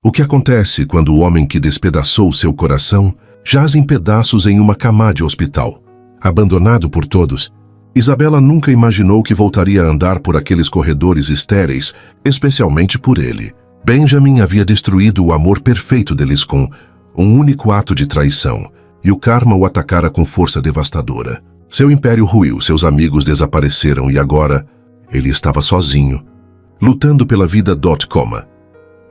O que acontece quando o homem que despedaçou seu coração jaz em pedaços em uma cama de hospital? Abandonado por todos, Isabela nunca imaginou que voltaria a andar por aqueles corredores estéreis, especialmente por ele. Benjamin havia destruído o amor perfeito deles com um único ato de traição, e o karma o atacara com força devastadora. Seu império ruiu, seus amigos desapareceram e agora ele estava sozinho, lutando pela vida.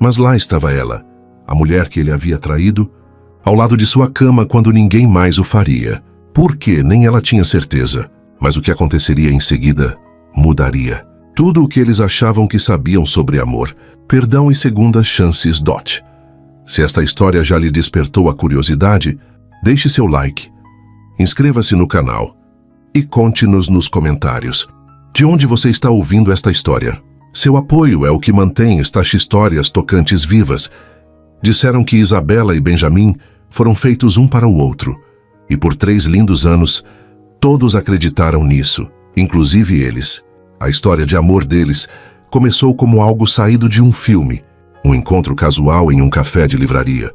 Mas lá estava ela, a mulher que ele havia traído, ao lado de sua cama quando ninguém mais o faria. Por quê? Nem ela tinha certeza. Mas o que aconteceria em seguida mudaria. Tudo o que eles achavam que sabiam sobre amor, perdão e segundas chances. Se esta história já lhe despertou a curiosidade, deixe seu like, inscreva-se no canal e conte-nos nos comentários de onde você está ouvindo esta história. Seu apoio é o que mantém estas histórias tocantes vivas. Disseram que Isabela e Benjamin foram feitos um para o outro, e por 3 lindos anos, todos acreditaram nisso, inclusive eles. A história de amor deles começou como algo saído de um filme, um encontro casual em um café de livraria,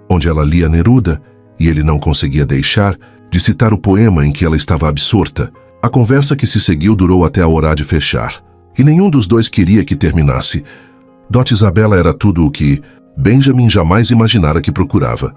onde ela lia Neruda e ele não conseguia deixar de citar o poema em que ela estava absorta. A conversa que se seguiu durou até a hora de fechar, e nenhum dos dois queria que terminasse. Isabela era tudo o que Benjamin jamais imaginara que procurava.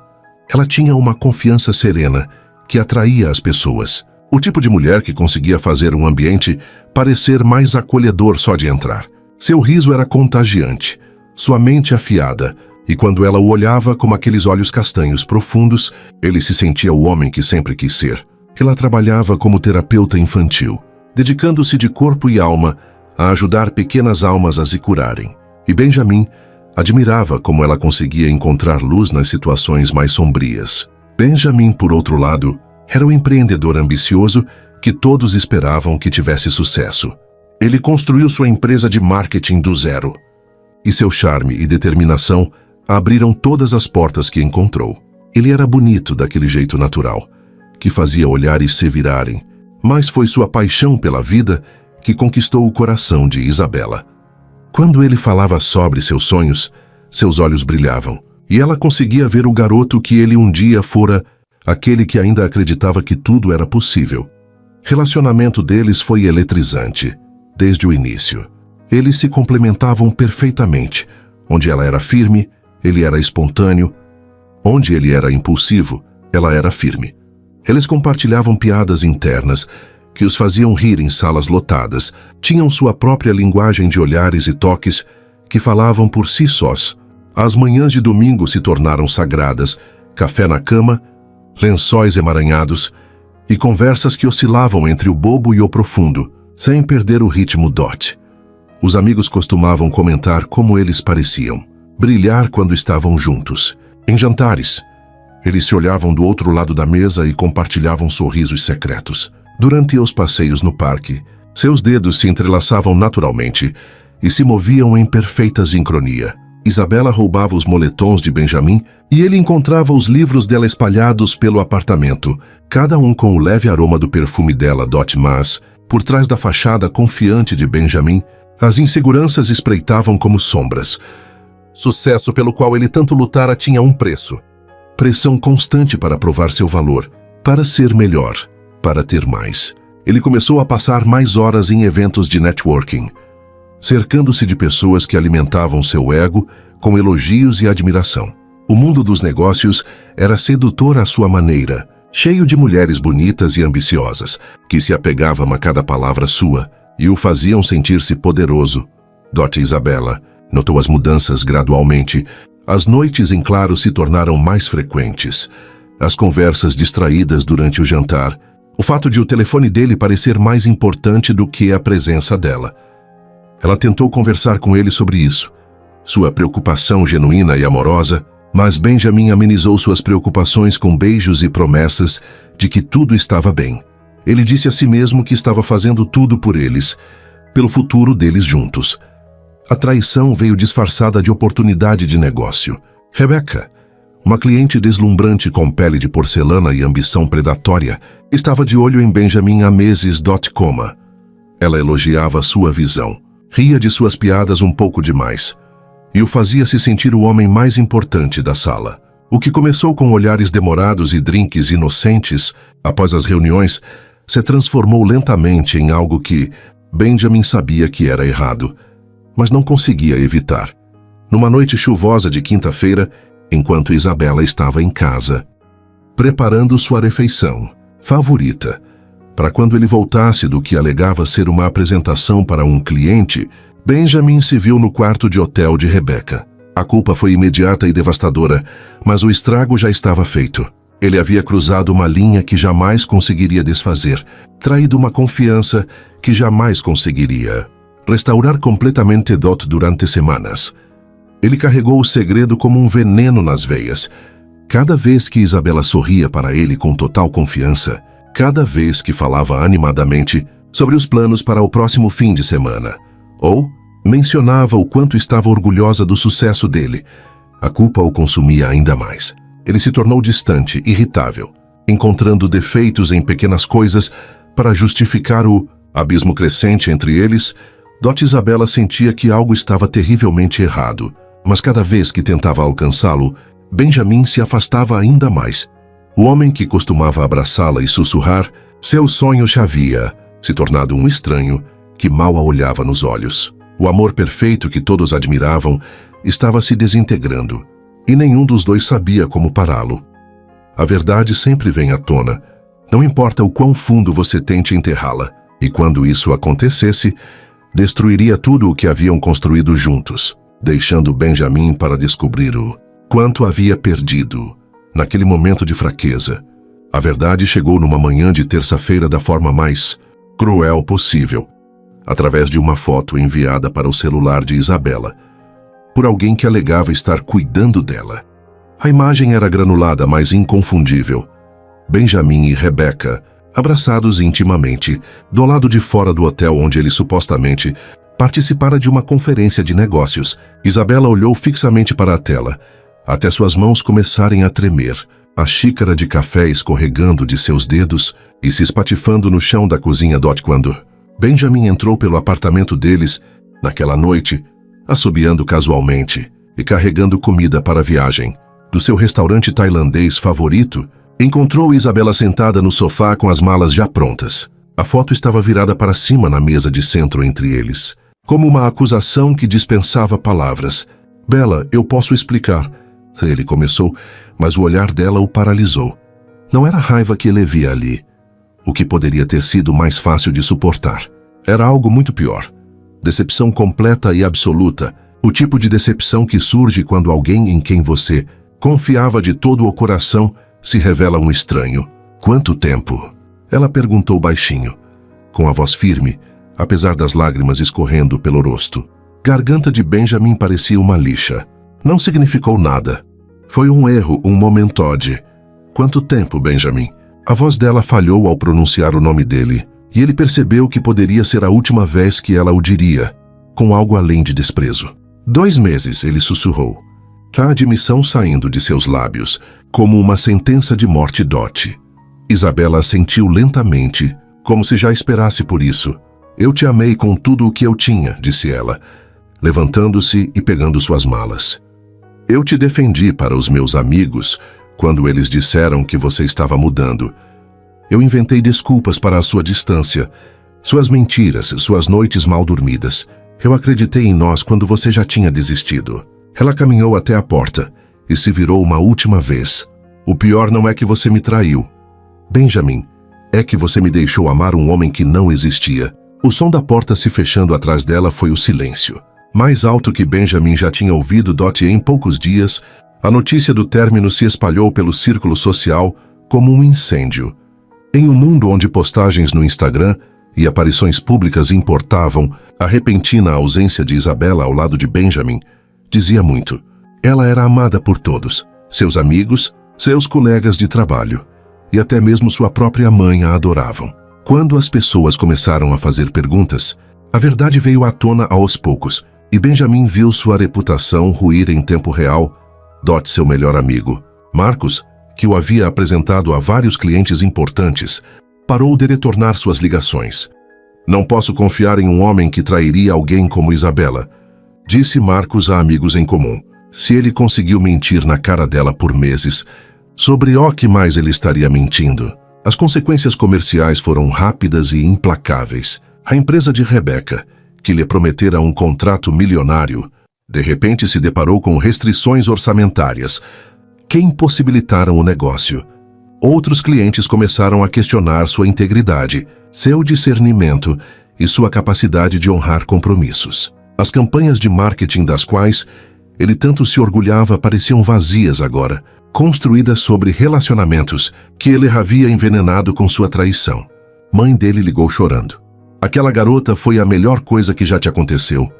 Ela tinha uma confiança serena que atraía as pessoas. O tipo de mulher que conseguia fazer um ambiente parecer mais acolhedor só de entrar. Seu riso era contagiante, sua mente afiada, e quando ela o olhava com aqueles olhos castanhos profundos, ele se sentia o homem que sempre quis ser. Ela trabalhava como terapeuta infantil, dedicando-se de corpo e alma a ajudar pequenas almas a se curarem. E Benjamin admirava como ela conseguia encontrar luz nas situações mais sombrias. Benjamin, por outro lado, era um empreendedor ambicioso que todos esperavam que tivesse sucesso. Ele construiu sua empresa de marketing do zero, e seu charme e determinação abriram todas as portas que encontrou. Ele era bonito daquele jeito natural, que fazia olhares se virarem, mas foi sua paixão pela vida que conquistou o coração de Isabela. Quando ele falava sobre seus sonhos, seus olhos brilhavam, e ela conseguia ver o garoto que ele um dia fora, aquele que ainda acreditava que tudo era possível. Relacionamento deles foi eletrizante, desde o início. Eles se complementavam perfeitamente. Onde ela era firme, ele era espontâneo. Onde ele era impulsivo, ela era firme. Eles compartilhavam piadas internas que os faziam rir em salas lotadas. Tinham sua própria linguagem de olhares e toques que falavam por si sós. As manhãs de domingo se tornaram sagradas, café na cama, lençóis emaranhados e conversas que oscilavam entre o bobo e o profundo, sem perder o ritmo. Os amigos costumavam comentar como eles pareciam brilhar quando estavam juntos. Em jantares, eles se olhavam do outro lado da mesa e compartilhavam sorrisos secretos. Durante os passeios no parque, seus dedos se entrelaçavam naturalmente e se moviam em perfeita sincronia. Isabela roubava os moletons de Benjamin e ele encontrava os livros dela espalhados pelo apartamento, cada um com o leve aroma do perfume dela. Mas, por trás da fachada confiante de Benjamin, as inseguranças espreitavam como sombras. Sucesso pelo qual ele tanto lutara tinha um preço. Pressão constante para provar seu valor, para ser melhor, para ter mais. Ele começou a passar mais horas em eventos de networking, cercando-se de pessoas que alimentavam seu ego com elogios e admiração. O mundo dos negócios era sedutor à sua maneira, cheio de mulheres bonitas e ambiciosas, que se apegavam a cada palavra sua e o faziam sentir-se poderoso. Isabela notou as mudanças gradualmente. As noites em claro se tornaram mais frequentes. As conversas distraídas durante o jantar. O fato de o telefone dele parecer mais importante do que a presença dela. Ela tentou conversar com ele sobre isso, sua preocupação genuína e amorosa, mas Benjamin amenizou suas preocupações com beijos e promessas de que tudo estava bem. Ele disse a si mesmo que estava fazendo tudo por eles, pelo futuro deles juntos. A traição veio disfarçada de oportunidade de negócio. Rebecca, uma cliente deslumbrante com pele de porcelana e ambição predatória, estava de olho em Benjamin há meses. Ela elogiava sua visão. Ria de suas piadas um pouco demais. e o fazia se sentir o homem mais importante da sala. O que começou com olhares demorados e drinks inocentes após as reuniões se transformou lentamente em algo que Benjamin sabia que era errado, mas não conseguia evitar. Numa noite chuvosa de quinta-feira, enquanto Isabela estava em casa, preparando sua refeição favorita, para quando ele voltasse do que alegava ser uma apresentação para um cliente, Benjamin se viu no quarto de hotel de Rebecca. A culpa foi imediata e devastadora, mas o estrago já estava feito. Ele havia cruzado uma linha que jamais conseguiria desfazer, traído uma confiança que jamais conseguiria restaurar completamente Dot durante semanas. Ele carregou o segredo como um veneno nas veias. Cada vez que Isabela sorria para ele com total confiança, cada vez que falava animadamente sobre os planos para o próximo fim de semana, ou mencionava o quanto estava orgulhosa do sucesso dele, a culpa o consumia ainda mais. Ele se tornou distante, irritável, encontrando defeitos em pequenas coisas para justificar o abismo crescente entre eles. Dot e Isabela sentia que algo estava terrivelmente errado, mas cada vez que tentava alcançá-lo, Benjamin se afastava ainda mais. O homem que costumava abraçá-la e sussurrar, seu sonho já havia se tornado um estranho que mal a olhava nos olhos. O amor perfeito que todos admiravam estava se desintegrando, e nenhum dos dois sabia como pará-lo. A verdade sempre vem à tona, não importa o quão fundo você tente enterrá-la, e quando isso acontecesse, destruiria tudo o que haviam construído juntos, deixando Benjamin para descobrir o quanto havia perdido. Naquele momento de fraqueza, a verdade chegou numa manhã de terça-feira da forma mais cruel possível, através de uma foto enviada para o celular de Isabela, por alguém que alegava estar cuidando dela. A imagem era granulada, mas inconfundível. Benjamin e Rebecca, abraçados intimamente, do lado de fora do hotel onde ele supostamente participara de uma conferência de negócios. Isabela olhou fixamente para a tela, até suas mãos começarem a tremer, a xícara de café escorregando de seus dedos e se espatifando no chão da cozinha Dot quando Benjamin entrou pelo apartamento deles naquela noite, assobiando casualmente e carregando comida para a viagem. Do seu restaurante tailandês favorito, encontrou Isabela sentada no sofá com as malas já prontas. A foto estava virada para cima na mesa de centro entre eles, como uma acusação que dispensava palavras. "Bella, eu posso explicar", ele começou, mas o olhar dela o paralisou. Não era raiva que ele via ali, o que poderia ter sido mais fácil de suportar. Era algo muito pior. Decepção completa e absoluta, o tipo de decepção que surge quando alguém em quem você confiava de todo o coração se revela um estranho. "Quanto tempo?" ela perguntou baixinho, com a voz firme, apesar das lágrimas escorrendo pelo rosto. Garganta de Benjamin parecia uma lixa. Não significou nada. Foi um erro, um momentóde. "Quanto tempo, Benjamin?" A voz dela falhou ao pronunciar o nome dele, e ele percebeu que poderia ser a última vez que ela o diria, com algo além de desprezo. 2 meses, ele sussurrou, a admissão saindo de seus lábios, como uma sentença de morte Dot. Isabela assentiu lentamente, como se já esperasse por isso. "Eu te amei com tudo o que eu tinha", disse ela, levantando-se e pegando suas malas. "Eu te defendi para os meus amigos quando eles disseram que você estava mudando. Eu inventei desculpas para a sua distância, suas mentiras, suas noites mal dormidas. Eu acreditei em nós quando você já tinha desistido." Ela caminhou até a porta e se virou uma última vez. "O pior não é que você me traiu, Benjamin, é que você me deixou amar um homem que não existia." O som da porta se fechando atrás dela foi o silêncio. Mais alto que Benjamin já tinha ouvido Dot em poucos dias, a notícia do término se espalhou pelo círculo social como um incêndio. Em um mundo onde postagens no Instagram e aparições públicas importavam, a repentina ausência de Isabela ao lado de Benjamin dizia muito. Ela era amada por todos, seus amigos, seus colegas de trabalho, e até mesmo sua própria mãe a adoravam. Quando as pessoas começaram a fazer perguntas, a verdade veio à tona aos poucos, e Benjamin viu sua reputação ruir em tempo real. Dot, seu melhor amigo, Marcos, que o havia apresentado a vários clientes importantes, parou de retornar suas ligações. "Não posso confiar em um homem que trairia alguém como Isabela", disse Marcos a amigos em comum. Se ele conseguiu mentir na cara dela por meses, sobre o que mais ele estaria mentindo? As consequências comerciais foram rápidas e implacáveis. A empresa de Rebecca, que lhe prometera um contrato milionário, de repente se deparou com restrições orçamentárias que impossibilitaram o negócio. Outros clientes começaram a questionar sua integridade, seu discernimento e sua capacidade de honrar compromissos. As campanhas de marketing das quais ele tanto se orgulhava pareciam vazias agora, construídas sobre relacionamentos que ele havia envenenado com sua traição. Mãe dele ligou chorando. Aquela garota foi a melhor coisa que já te aconteceu.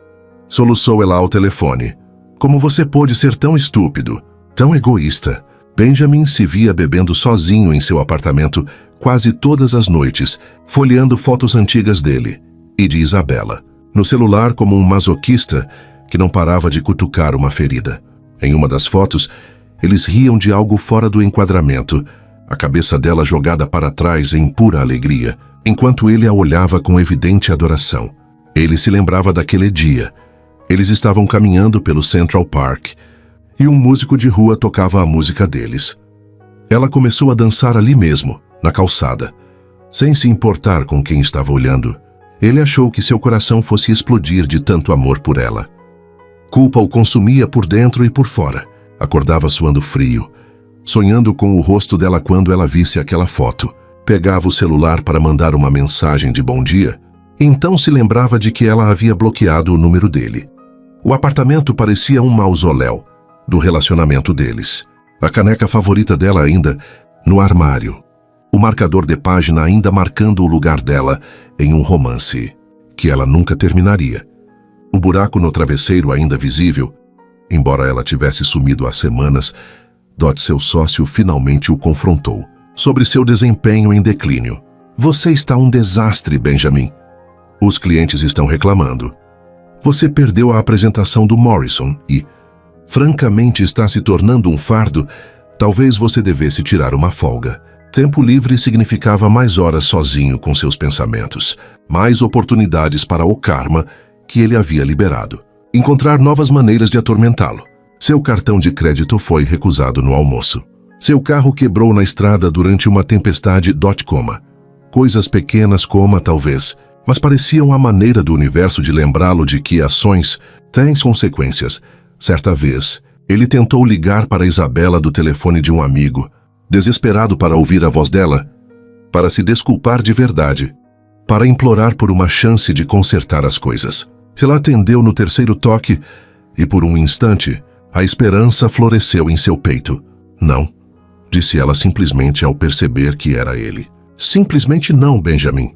Soluçou ela ao telefone. Como você pôde ser tão estúpido, tão egoísta? Benjamin se via bebendo sozinho em seu apartamento quase todas as noites, folheando fotos antigas dele e de Isabela, no celular como um masoquista que não parava de cutucar uma ferida. Em uma das fotos, eles riam de algo fora do enquadramento, a cabeça dela jogada para trás em pura alegria, enquanto ele a olhava com evidente adoração. Ele se lembrava daquele dia. Eles estavam caminhando pelo Central Park e um músico de rua tocava a música deles. Ela começou a dançar ali mesmo, na calçada, sem se importar com quem estava olhando. Ele achou que seu coração fosse explodir de tanto amor por ela. Culpa o consumia por dentro e por fora. Acordava suando frio, sonhando com o rosto dela quando ela visse aquela foto. Pegava o celular para mandar uma mensagem de bom dia, então se lembrava de que ela havia bloqueado o número dele. O apartamento parecia um mausoléu do relacionamento deles. A caneca favorita dela ainda no armário. O marcador de página ainda marcando o lugar dela em um romance que ela nunca terminaria. O buraco no travesseiro ainda visível. Embora ela tivesse sumido há semanas, Dot, seu sócio, finalmente o confrontou sobre seu desempenho em declínio. Você está um desastre, Benjamin. Os clientes estão reclamando. Você perdeu a apresentação do Morrison e, francamente, está se tornando um fardo. Talvez você devesse tirar uma folga. Tempo livre significava mais horas sozinho com seus pensamentos, mais oportunidades para o karma que ele havia liberado. Encontrar novas maneiras de atormentá-lo. Seu cartão de crédito foi recusado no almoço. Seu carro quebrou na estrada durante uma tempestade. Coisas pequenas como, talvez, mas pareciam a maneira do universo de lembrá-lo de que ações têm consequências. Certa vez, ele tentou ligar para Isabela do telefone de um amigo, desesperado para ouvir a voz dela, para se desculpar de verdade, para implorar por uma chance de consertar as coisas. Ela atendeu no terceiro toque e, por um instante, a esperança floresceu em seu peito. Não, disse ela simplesmente ao perceber que era ele. Simplesmente não, Benjamin.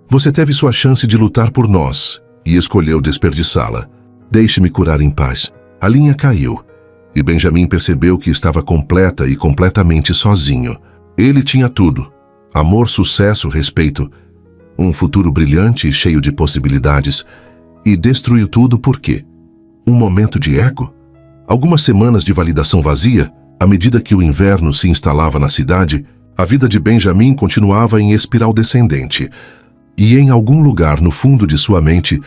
Você teve sua chance de lutar por nós e escolheu desperdiçá-la. Deixe-me curar em paz. A linha caiu e Benjamin percebeu que estava completa e completamente sozinho. Ele tinha tudo: amor, sucesso, respeito, um futuro brilhante e cheio de possibilidades. E destruiu tudo por quê? Um momento de eco? Algumas semanas de validação vazia? À medida que o inverno se instalava na cidade, a vida de Benjamin continuava em espiral descendente. E em algum lugar no fundo de sua mente,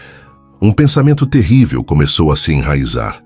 um pensamento terrível começou a se enraizar.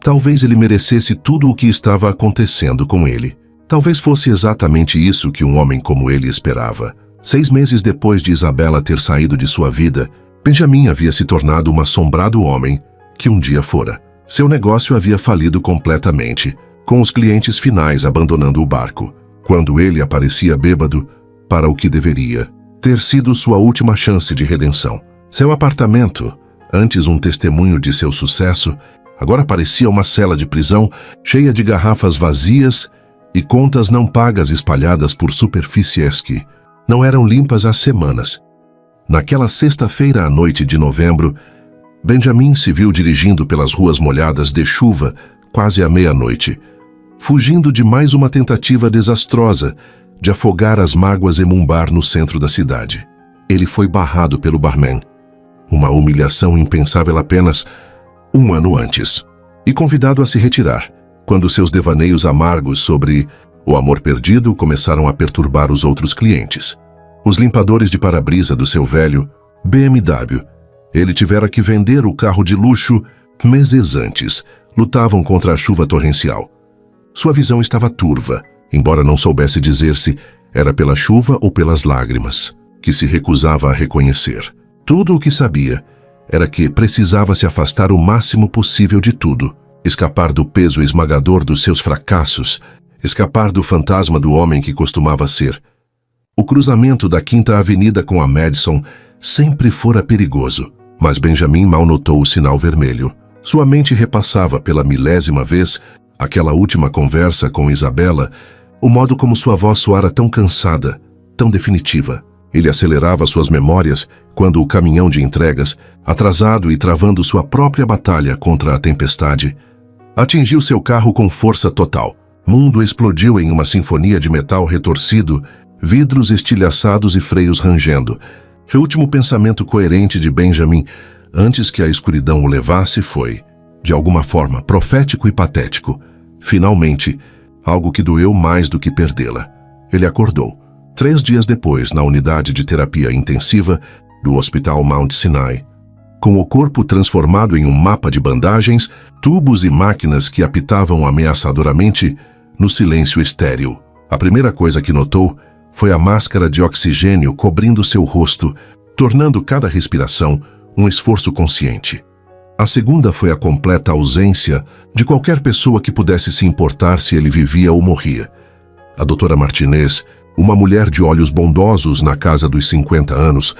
Talvez ele merecesse tudo o que estava acontecendo com ele. Talvez fosse exatamente isso que um homem como ele esperava. 6 meses depois de Isabela ter saído de sua vida, Benjamin havia se tornado um assombrado homem que um dia fora. Seu negócio havia falido completamente, com os clientes finais abandonando o barco, quando ele aparecia bêbado para o que deveria ter sido sua última chance de redenção. Seu apartamento, antes um testemunho de seu sucesso, agora parecia uma cela de prisão cheia de garrafas vazias e contas não pagas espalhadas por superfícies que não eram limpas há semanas. Naquela sexta-feira à noite de novembro, Benjamin se viu dirigindo pelas ruas molhadas de chuva quase à meia-noite, fugindo de mais uma tentativa desastrosa de afogar as mágoas em um bar no centro da cidade. Ele foi barrado pelo barman, uma humilhação impensável apenas 1 ano antes, e convidado a se retirar, quando seus devaneios amargos sobre o amor perdido começaram a perturbar os outros clientes. Os limpadores de para-brisa do seu velho BMW. Ele tivera que vender o carro de luxo Meses antes, lutavam contra a chuva torrencial. Sua visão estava turva, embora não soubesse dizer se era pela chuva ou pelas lágrimas, que se recusava a reconhecer. Tudo o que sabia era que precisava se afastar o máximo possível de tudo, escapar do peso esmagador dos seus fracassos, escapar do fantasma do homem que costumava ser. O cruzamento da Quinta Avenida com a Madison sempre fora perigoso, mas Benjamin mal notou o sinal vermelho. Sua mente repassava pela milésima vez aquela última conversa com Isabela, o modo como sua voz soara tão cansada, tão definitiva. Ele acelerava suas memórias quando o caminhão de entregas, atrasado e travando sua própria batalha contra a tempestade, atingiu seu carro com força total. Mundo explodiu em uma sinfonia de metal retorcido, vidros estilhaçados e freios rangendo. O último pensamento coerente de Benjamin, antes que a escuridão o levasse, foi, de alguma forma, profético e patético. Finalmente, algo que doeu mais do que perdê-la. Ele acordou. 3 dias depois, na unidade de terapia intensiva do Hospital Mount Sinai, com o corpo transformado em um mapa de bandagens, tubos e máquinas que apitavam ameaçadoramente no silêncio estéril. A primeira coisa que notou foi a máscara de oxigênio cobrindo seu rosto, tornando cada respiração um esforço consciente. A segunda foi a completa ausência de qualquer pessoa que pudesse se importar se ele vivia ou morria. A doutora Martinez, uma mulher de olhos bondosos na casa dos 50 anos,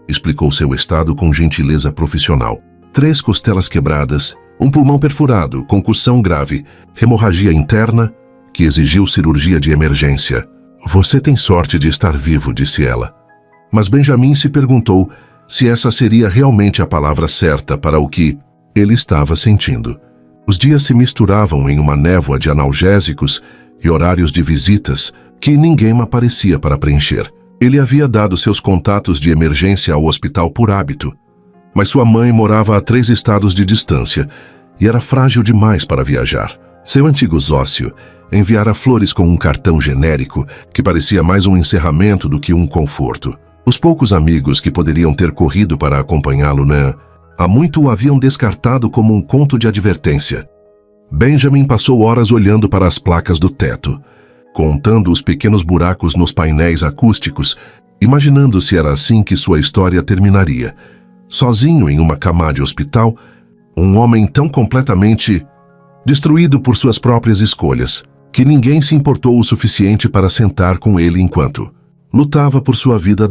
explicou seu estado com gentileza profissional. 3 costelas quebradas, um pulmão perfurado, concussão grave, hemorragia interna, que exigiu cirurgia de emergência. Você tem sorte de estar vivo, disse ela. Mas Benjamin se perguntou se essa seria realmente a palavra certa para o que ele estava sentindo. Os dias se misturavam em uma névoa de analgésicos e horários de visitas que ninguém aparecia para preencher. Ele havia dado seus contatos de emergência ao hospital por hábito, mas sua mãe morava a 3 estados de distância e era frágil demais para viajar. Seu antigo sócio enviara flores com um cartão genérico que parecia mais um encerramento do que um conforto. Os poucos amigos que poderiam ter corrido para acompanhá-lo há muito o haviam descartado como um conto de advertência. Benjamin passou horas olhando para as placas do teto, contando os pequenos buracos nos painéis acústicos, imaginando se era assim que sua história terminaria. Sozinho em uma cama de hospital, um homem tão completamente destruído por suas próprias escolhas, que ninguém se importou o suficiente para sentar com ele enquanto lutava por sua vida.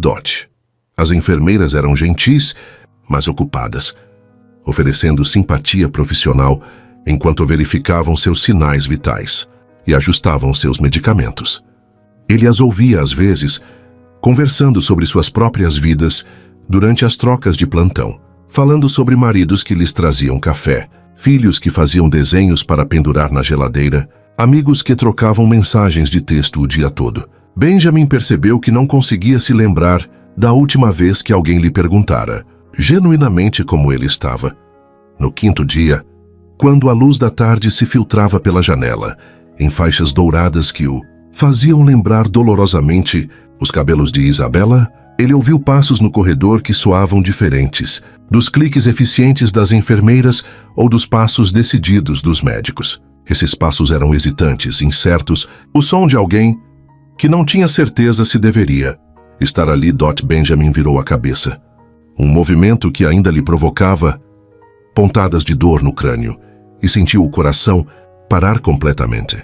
As enfermeiras eram gentis, mas ocupadas, oferecendo simpatia profissional enquanto verificavam seus sinais vitais e ajustavam seus medicamentos. Ele as ouvia às vezes, conversando sobre suas próprias vidas durante as trocas de plantão, falando sobre maridos que lhes traziam café, filhos que faziam desenhos para pendurar na geladeira, amigos que trocavam mensagens de texto o dia todo. Benjamin percebeu que não conseguia se lembrar da última vez que alguém lhe perguntara, genuinamente, como ele estava. No 5º dia, quando a luz da tarde se filtrava pela janela, em faixas douradas que o faziam lembrar dolorosamente os cabelos de Isabela, ele ouviu passos no corredor que soavam diferentes, dos cliques eficientes das enfermeiras ou dos passos decididos dos médicos. Esses passos eram hesitantes, incertos, o som de alguém que não tinha certeza se deveria estar ali. Benjamin virou a cabeça. Um movimento que ainda lhe provocava pontadas de dor no crânio, e sentiu o coração parar completamente.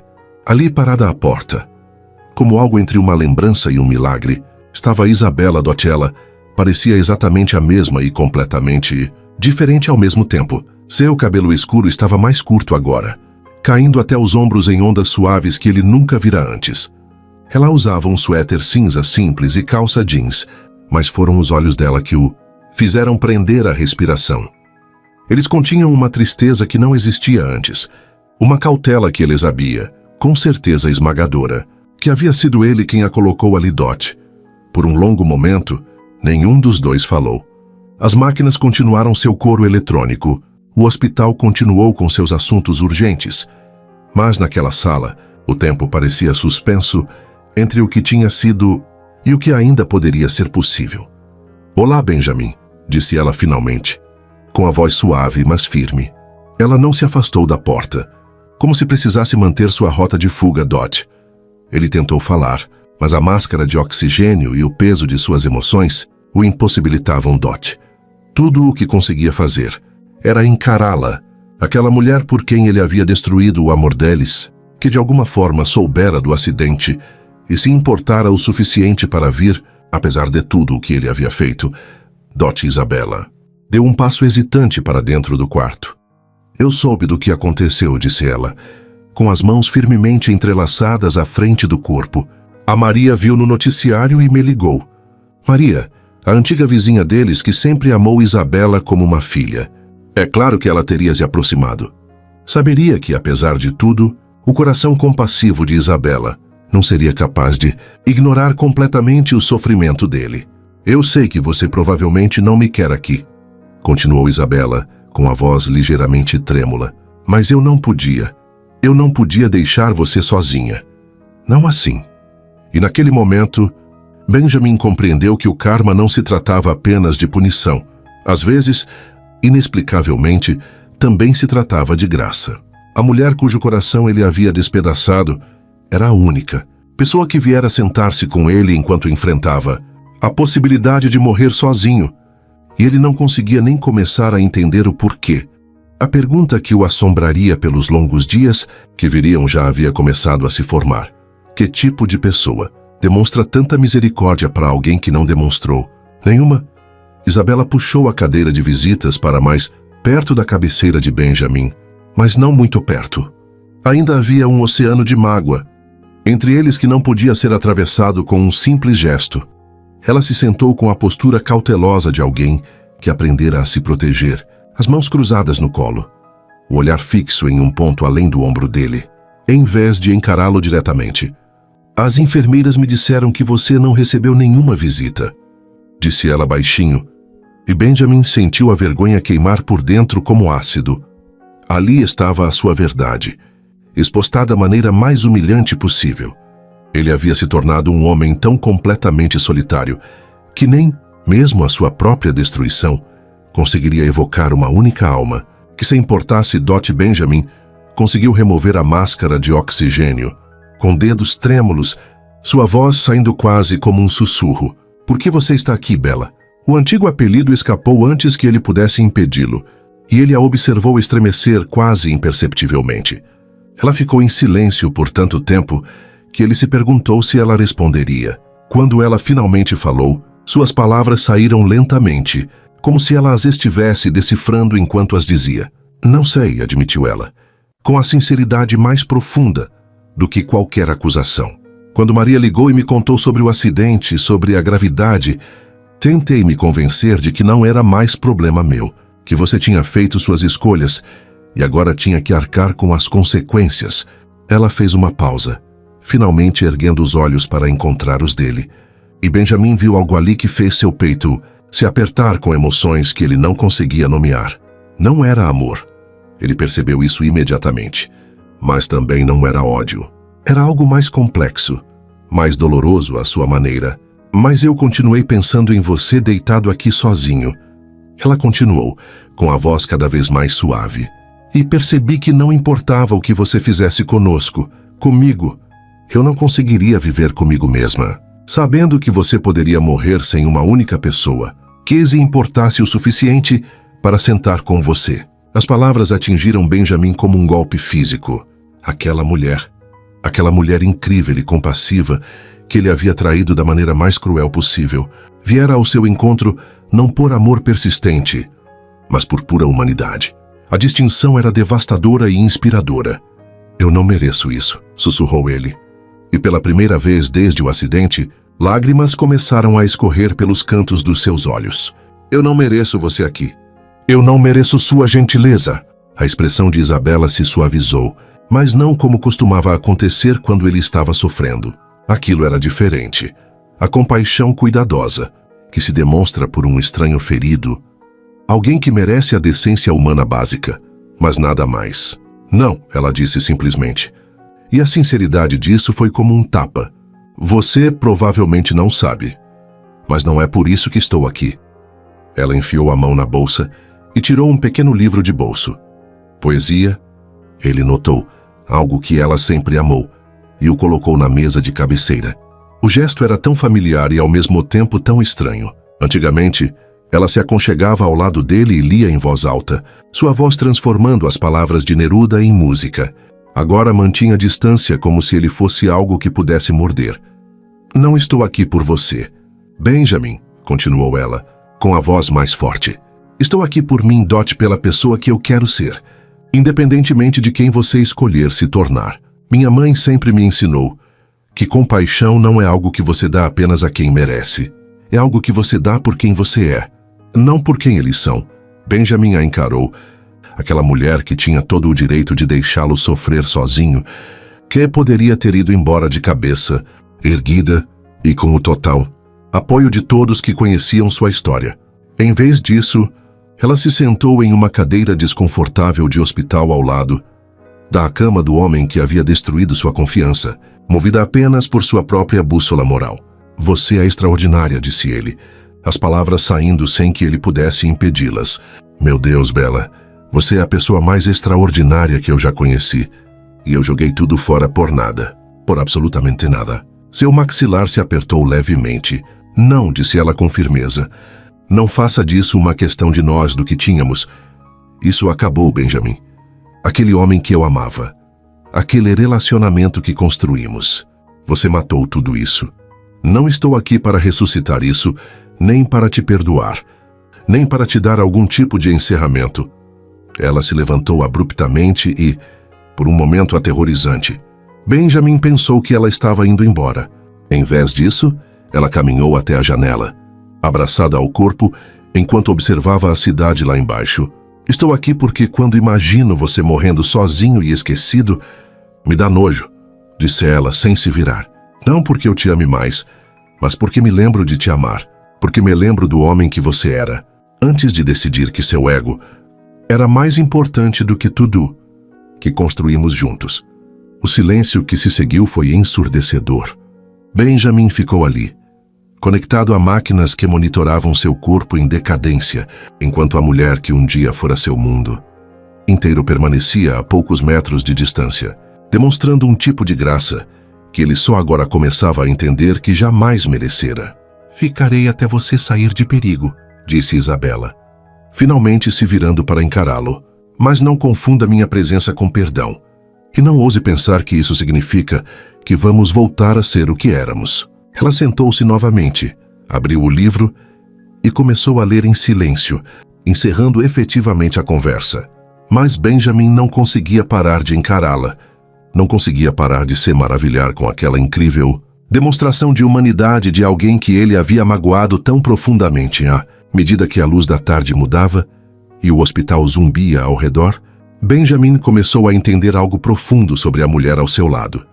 Ali, parada à porta, como algo entre uma lembrança e um milagre, estava Isabela. Ela parecia exatamente a mesma e completamente diferente ao mesmo tempo. Seu cabelo escuro estava mais curto agora, caindo até os ombros em ondas suaves que ele nunca vira antes. Ela usava um suéter cinza simples e calça jeans, mas foram os olhos dela que o fizeram prender a respiração. Eles continham uma tristeza que não existia antes, uma cautela que ele sabia, com certeza esmagadora, que havia sido ele quem a colocou ali. Por um longo momento, nenhum dos dois falou. As máquinas continuaram seu coro eletrônico, o hospital continuou com seus assuntos urgentes, mas naquela sala, o tempo parecia suspenso entre o que tinha sido e o que ainda poderia ser possível. Olá, Benjamin, disse ela finalmente, com a voz suave, mas firme. Ela não se afastou da porta, como se precisasse manter sua rota de fuga, Dot. Ele tentou falar, mas a máscara de oxigênio e o peso de suas emoções o impossibilitavam, Dot. Tudo o que conseguia fazer era encará-la, aquela mulher por quem ele havia destruído o amor deles, que de alguma forma soubera do acidente e se importara o suficiente para vir, apesar de tudo o que ele havia feito. Dot Isabela deu um passo hesitante para dentro do quarto. Eu soube do que aconteceu, disse ela, com as mãos firmemente entrelaçadas à frente do corpo. A Maria viu no noticiário e me ligou. Maria, a antiga vizinha deles que sempre amou Isabela como uma filha. É claro que ela teria se aproximado. Saberia que, apesar de tudo, o coração compassivo de Isabela não seria capaz de ignorar completamente o sofrimento dele. Eu sei que você provavelmente não me quer aqui, continuou Isabela, com a voz ligeiramente trêmula. Mas eu não podia deixar você sozinha. Não assim. E naquele momento, Benjamin compreendeu que o karma não se tratava apenas de punição. Às vezes, inexplicavelmente, também se tratava de graça. A mulher cujo coração ele havia despedaçado era a única pessoa que viera sentar-se com ele enquanto enfrentava a possibilidade de morrer sozinho. E ele não conseguia nem começar a entender o porquê. A pergunta que o assombraria pelos longos dias que viriam já havia começado a se formar. Que tipo de pessoa demonstra tanta misericórdia para alguém que não demonstrou nenhuma? Isabela puxou a cadeira de visitas para mais perto da cabeceira de Benjamin, mas não muito perto. Ainda havia um oceano de mágoa entre eles que não podia ser atravessado com um simples gesto. Ela se sentou com a postura cautelosa de alguém que aprendera a se proteger, as mãos cruzadas no colo, o olhar fixo em um ponto além do ombro dele, em vez de encará-lo diretamente. As enfermeiras me disseram que você não recebeu nenhuma visita, disse ela baixinho, e Benjamin sentiu a vergonha queimar por dentro como ácido. Ali estava a sua verdade, exposta da maneira mais humilhante possível. Ele havia se tornado um homem tão completamente solitário que nem, mesmo a sua própria destruição, conseguiria evocar uma única alma que, sem importar-se Dot Benjamin, conseguiu remover a máscara de oxigênio. Com dedos trêmulos, sua voz saindo quase como um sussurro. Por que você está aqui, Bella? O antigo apelido escapou antes que ele pudesse impedi-lo, e ele a observou estremecer quase imperceptivelmente. Ela ficou em silêncio por tanto tempo que ele se perguntou se ela responderia. Quando ela finalmente falou, suas palavras saíram lentamente, como se ela as estivesse decifrando enquanto as dizia. Não sei, admitiu ela, com a sinceridade mais profunda do que qualquer acusação. Quando Maria ligou e me contou sobre o acidente, sobre a gravidade, tentei me convencer de que não era mais problema meu, que você tinha feito suas escolhas e agora tinha que arcar com as consequências. Ela fez uma pausa, finalmente erguendo os olhos para encontrar os dele, e Benjamin viu algo ali que fez seu peito se apertar com emoções que ele não conseguia nomear. Não era amor. Ele percebeu isso imediatamente. Mas também não era ódio. Era algo mais complexo, mais doloroso à sua maneira. Mas eu continuei pensando em você deitado aqui sozinho. Ela continuou, com a voz cada vez mais suave. E percebi que não importava o que você fizesse conosco, comigo. Eu não conseguiria viver comigo mesma, sabendo que você poderia morrer sem uma única pessoa, que se importasse o suficiente para sentar com você. As palavras atingiram Benjamin como um golpe físico. Aquela mulher incrível e compassiva que ele havia traído da maneira mais cruel possível, viera ao seu encontro não por amor persistente, mas por pura humanidade. A distinção era devastadora e inspiradora. Eu não mereço isso, sussurrou ele. E pela primeira vez desde o acidente, lágrimas começaram a escorrer pelos cantos dos seus olhos. Eu não mereço você aqui. Eu não mereço sua gentileza. A expressão de Isabela se suavizou, mas não como costumava acontecer quando ele estava sofrendo. Aquilo era diferente. A compaixão cuidadosa, que se demonstra por um estranho ferido. Alguém que merece a decência humana básica, mas nada mais. Não, ela disse simplesmente. E a sinceridade disso foi como um tapa. Você provavelmente não sabe, mas não é por isso que estou aqui. Ela enfiou a mão na bolsa e tirou um pequeno livro de bolso. Poesia? Ele notou, algo que ela sempre amou, e o colocou na mesa de cabeceira. O gesto era tão familiar e ao mesmo tempo tão estranho. Antigamente, ela se aconchegava ao lado dele e lia em voz alta, sua voz transformando as palavras de Neruda em música. Agora mantinha distância como se ele fosse algo que pudesse morder. Não estou aqui por você, Benjamin, continuou ela, com a voz mais forte. Estou aqui por mim, Dot, pela pessoa que eu quero ser, independentemente de quem você escolher se tornar. Minha mãe sempre me ensinou que compaixão não é algo que você dá apenas a quem merece. É algo que você dá por quem você é, não por quem eles são. Benjamin a encarou, aquela mulher que tinha todo o direito de deixá-lo sofrer sozinho, que poderia ter ido embora de cabeça, erguida e com o total apoio de todos que conheciam sua história. Em vez disso, ela se sentou em uma cadeira desconfortável de hospital ao lado da cama do homem que havia destruído sua confiança, movida apenas por sua própria bússola moral. Você é extraordinária, disse ele, as palavras saindo sem que ele pudesse impedi-las. Meu Deus, Bella, você é a pessoa mais extraordinária que eu já conheci. E eu joguei tudo fora por nada, por absolutamente nada. Seu maxilar se apertou levemente. Não, disse ela com firmeza. Não faça disso uma questão de nós, do que tínhamos. Isso acabou, Benjamin. Aquele homem que eu amava. Aquele relacionamento que construímos. Você matou tudo isso. Não estou aqui para ressuscitar isso, nem para te perdoar, nem para te dar algum tipo de encerramento. Ela se levantou abruptamente e, por um momento aterrorizante, Benjamin pensou que ela estava indo embora. Em vez disso, ela caminhou até a janela, abraçada ao corpo, enquanto observava a cidade lá embaixo. Estou aqui porque quando imagino você morrendo sozinho e esquecido, me dá nojo, disse ela sem se virar. Não porque eu te ame mais, mas porque me lembro de te amar, porque me lembro do homem que você era, antes de decidir que seu ego era mais importante do que tudo que construímos juntos. O silêncio que se seguiu foi ensurdecedor. Benjamin ficou ali, conectado a máquinas que monitoravam seu corpo em decadência, enquanto a mulher que um dia fora seu mundo inteiro permanecia a poucos metros de distância, demonstrando um tipo de graça que ele só agora começava a entender que jamais merecera. Ficarei até você sair de perigo, disse Isabela, finalmente se virando para encará-lo. Mas não confunda minha presença com perdão. E não ouse pensar que isso significa que vamos voltar a ser o que éramos. Ela sentou-se novamente, abriu o livro e começou a ler em silêncio, encerrando efetivamente a conversa. Mas Benjamin não conseguia parar de encará-la. Não conseguia parar de se maravilhar com aquela incrível demonstração de humanidade de alguém que ele havia magoado tão profundamente. À medida que a luz da tarde mudava e o hospital zumbia ao redor, Benjamin começou a entender algo profundo sobre a mulher ao seu lado.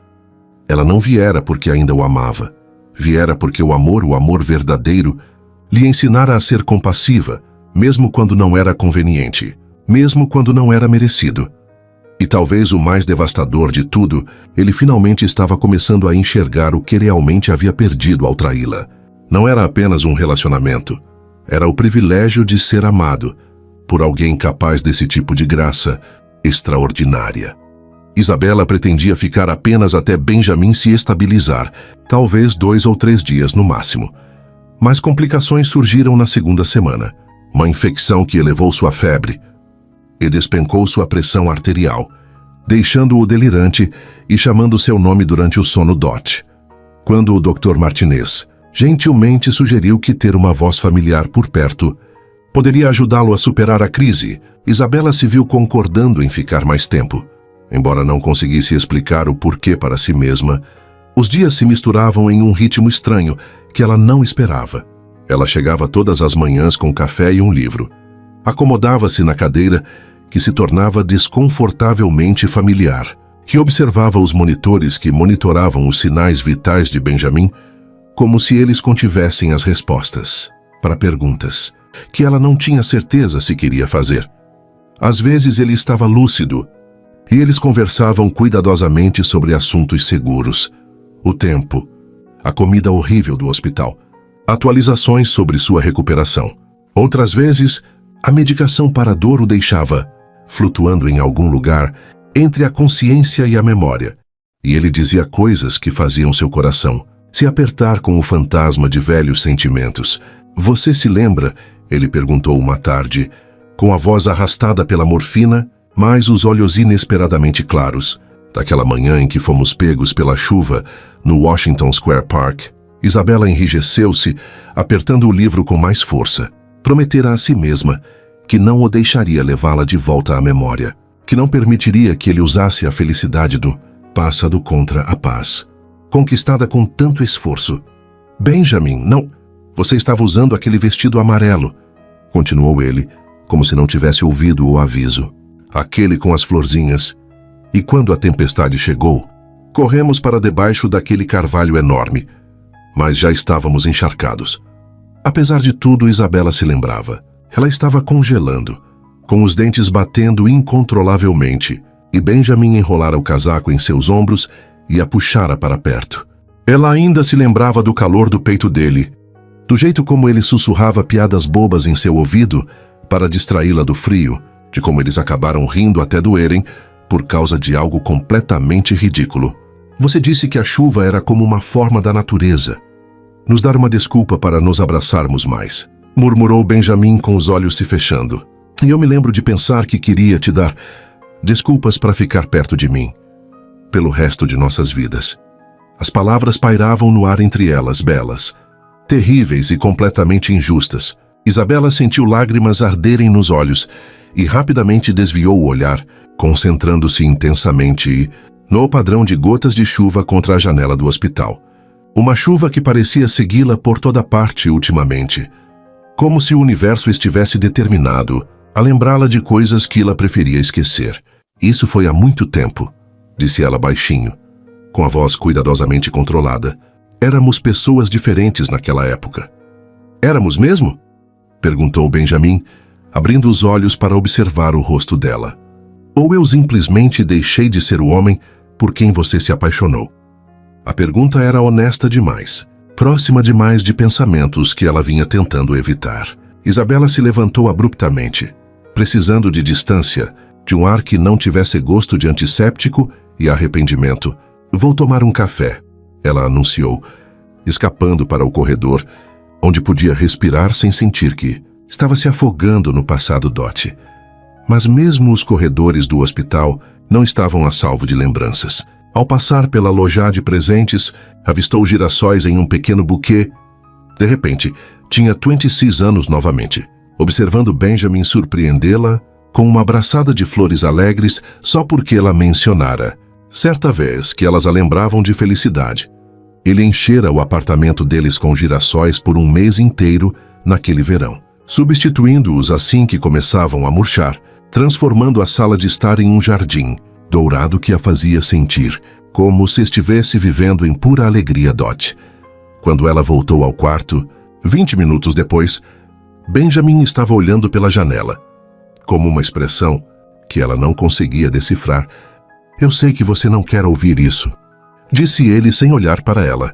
Ela não viera porque ainda o amava. Viera porque o amor verdadeiro, lhe ensinara a ser compassiva, mesmo quando não era conveniente, mesmo quando não era merecido. E talvez o mais devastador de tudo, ele finalmente estava começando a enxergar o que realmente havia perdido ao traí-la. Não era apenas um relacionamento, era o privilégio de ser amado por alguém capaz desse tipo de graça extraordinária. Isabela pretendia ficar apenas até Benjamin se estabilizar, talvez 2 ou 3 dias no máximo. Mas complicações surgiram na segunda semana. Uma infecção que elevou sua febre e despencou sua pressão arterial, deixando-o delirante e chamando seu nome durante o sono Dot. Quando o Dr. Martinez gentilmente sugeriu que ter uma voz familiar por perto poderia ajudá-lo a superar a crise, Isabela se viu concordando em ficar mais tempo. Embora não conseguisse explicar o porquê para si mesma, os dias se misturavam em um ritmo estranho que ela não esperava. Ela chegava todas as manhãs com café e um livro. Acomodava-se na cadeira, que se tornava desconfortavelmente familiar, e observava os monitores que monitoravam os sinais vitais de Benjamin, como se eles contivessem as respostas para perguntas que ela não tinha certeza se queria fazer. Às vezes ele estava lúcido, e eles conversavam cuidadosamente sobre assuntos seguros, o tempo, a comida horrível do hospital, atualizações sobre sua recuperação. Outras vezes, a medicação para a dor o deixava flutuando em algum lugar entre a consciência e a memória, e ele dizia coisas que faziam seu coração se apertar com o fantasma de velhos sentimentos. Você se lembra? Ele perguntou uma tarde, com a voz arrastada pela morfina, mas os olhos inesperadamente claros, daquela manhã em que fomos pegos pela chuva no Washington Square Park. Isabela enrijeceu-se, apertando o livro com mais força. Prometera a si mesma que não o deixaria levá-la de volta à memória, que não permitiria que ele usasse a felicidade do passado contra a paz, conquistada com tanto esforço. Benjamin, não, você estava usando aquele vestido amarelo, continuou ele, como se não tivesse ouvido o aviso. Aquele com as florzinhas. E quando a tempestade chegou, corremos para debaixo daquele carvalho enorme, mas já estávamos encharcados. Apesar de tudo, Isabela se lembrava. Ela estava congelando, com os dentes batendo incontrolavelmente, e Benjamin enrolara o casaco em seus ombros e a puxara para perto. Ela ainda se lembrava do calor do peito dele, do jeito como ele sussurrava piadas bobas em seu ouvido para distraí-la do frio, de como eles acabaram rindo até doerem por causa de algo completamente ridículo. Você disse que a chuva era como uma forma da natureza. Nos dar uma desculpa para nos abraçarmos mais, murmurou Benjamin com os olhos se fechando. E eu me lembro de pensar que queria te dar desculpas para ficar perto de mim, pelo resto de nossas vidas. As palavras pairavam no ar entre elas, belas, terríveis e completamente injustas. Isabela sentiu lágrimas arderem nos olhos e rapidamente desviou o olhar, concentrando-se intensamente no padrão de gotas de chuva contra a janela do hospital. Uma chuva que parecia segui-la por toda parte ultimamente, como se o universo estivesse determinado a lembrá-la de coisas que ela preferia esquecer. Isso foi há muito tempo, disse ela baixinho, com a voz cuidadosamente controlada. Éramos pessoas diferentes naquela época. Éramos mesmo? Perguntou Benjamin, abrindo os olhos para observar o rosto dela. Ou eu simplesmente deixei de ser o homem por quem você se apaixonou? A pergunta era honesta demais, próxima demais de pensamentos que ela vinha tentando evitar. Isabela se levantou abruptamente, precisando de distância, de um ar que não tivesse gosto de antisséptico e arrependimento. Vou tomar um café, ela anunciou, escapando para o corredor, onde podia respirar sem sentir que estava se afogando no passado dote. Mas mesmo os corredores do hospital não estavam a salvo de lembranças. Ao passar pela loja de presentes, avistou girassóis em um pequeno buquê. De repente, tinha 26 anos novamente, observando Benjamin surpreendê-la com uma abraçada de flores alegres só porque ela mencionara, certa vez, que elas a lembravam de felicidade. Ele enchera o apartamento deles com girassóis por um mês inteiro naquele verão, substituindo-os assim que começavam a murchar, transformando a sala de estar em um jardim dourado que a fazia sentir como se estivesse vivendo em pura alegria dote. Quando ela voltou ao quarto, 20 minutos depois, Benjamin estava olhando pela janela, como uma expressão que ela não conseguia decifrar. Eu sei que você não quer ouvir isso, disse ele sem olhar para ela,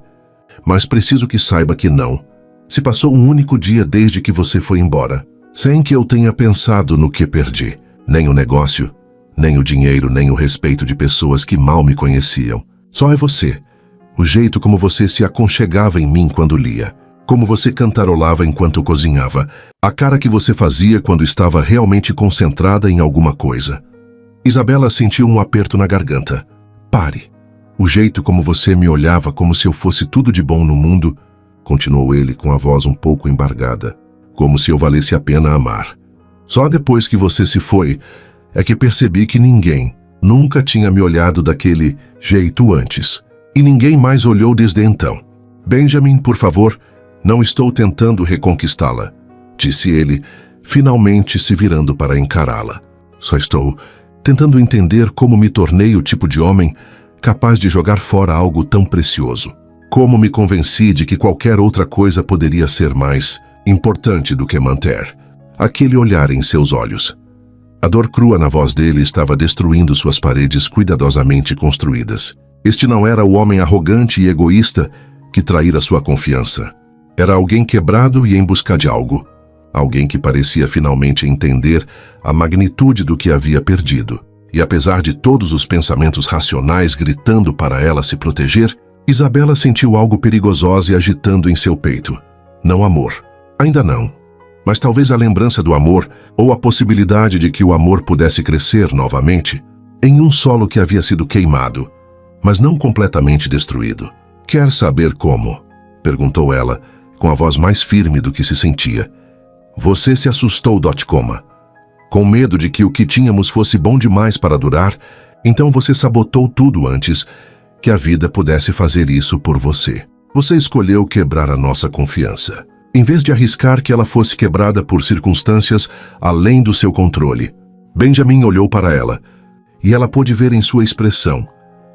mas preciso que saiba que não. Se passou um único dia desde que você foi embora, sem que eu tenha pensado no que perdi. Nem o negócio, nem o dinheiro, nem o respeito de pessoas que mal me conheciam. Só é você. O jeito como você se aconchegava em mim quando lia. Como você cantarolava enquanto cozinhava. A cara que você fazia quando estava realmente concentrada em alguma coisa. Isabela sentiu um aperto na garganta. Pare. O jeito como você me olhava como se eu fosse tudo de bom no mundo, continuou ele com a voz um pouco embargada. Como se eu valesse a pena amar. Só depois que você se foi, é que percebi que ninguém nunca tinha me olhado daquele jeito antes. E ninguém mais olhou desde então. Benjamin, por favor, não estou tentando reconquistá-la, disse ele, finalmente se virando para encará-la. Só estou tentando entender como me tornei o tipo de homem capaz de jogar fora algo tão precioso. Como me convenci de que qualquer outra coisa poderia ser mais importante do que manter aquele olhar em seus olhos. A dor crua na voz dele estava destruindo suas paredes cuidadosamente construídas. Este não era o homem arrogante e egoísta que traíra sua confiança. Era alguém quebrado e em busca de algo. Alguém que parecia finalmente entender a magnitude do que havia perdido. E apesar de todos os pensamentos racionais gritando para ela se proteger, Isabela sentiu algo perigoso agitando em seu peito. Não amor. Ainda não. Mas talvez a lembrança do amor ou a possibilidade de que o amor pudesse crescer novamente em um solo que havia sido queimado, mas não completamente destruído. Quer saber como? Perguntou ela, com a voz mais firme do que se sentia. Você se assustou, Coma. Com medo de que o que tínhamos fosse bom demais para durar, então você sabotou tudo antes que a vida pudesse fazer isso por você. Você escolheu quebrar a nossa confiança, em vez de arriscar que ela fosse quebrada por circunstâncias além do seu controle. Benjamin olhou para ela, e ela pôde ver em sua expressão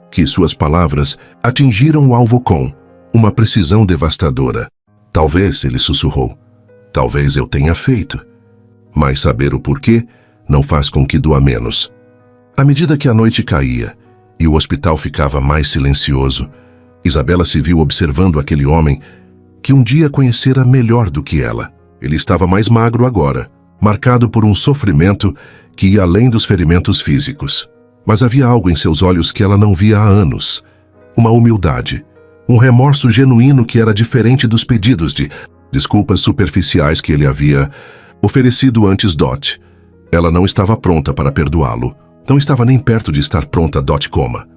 que suas palavras atingiram o alvo com uma precisão devastadora. Talvez, ele sussurrou, talvez eu tenha feito. Mas saber o porquê não faz com que doa menos. À medida que a noite caía e o hospital ficava mais silencioso, Isabela se viu observando aquele homem que um dia conhecera melhor do que ela. Ele estava mais magro agora, marcado por um sofrimento que ia além dos ferimentos físicos. Mas havia algo em seus olhos que ela não via há anos. Uma humildade, um remorso genuíno que era diferente dos pedidos de desculpas superficiais que ele havia oferecido antes. Ela não estava pronta para perdoá-lo. Não estava nem perto de estar pronta, Coma.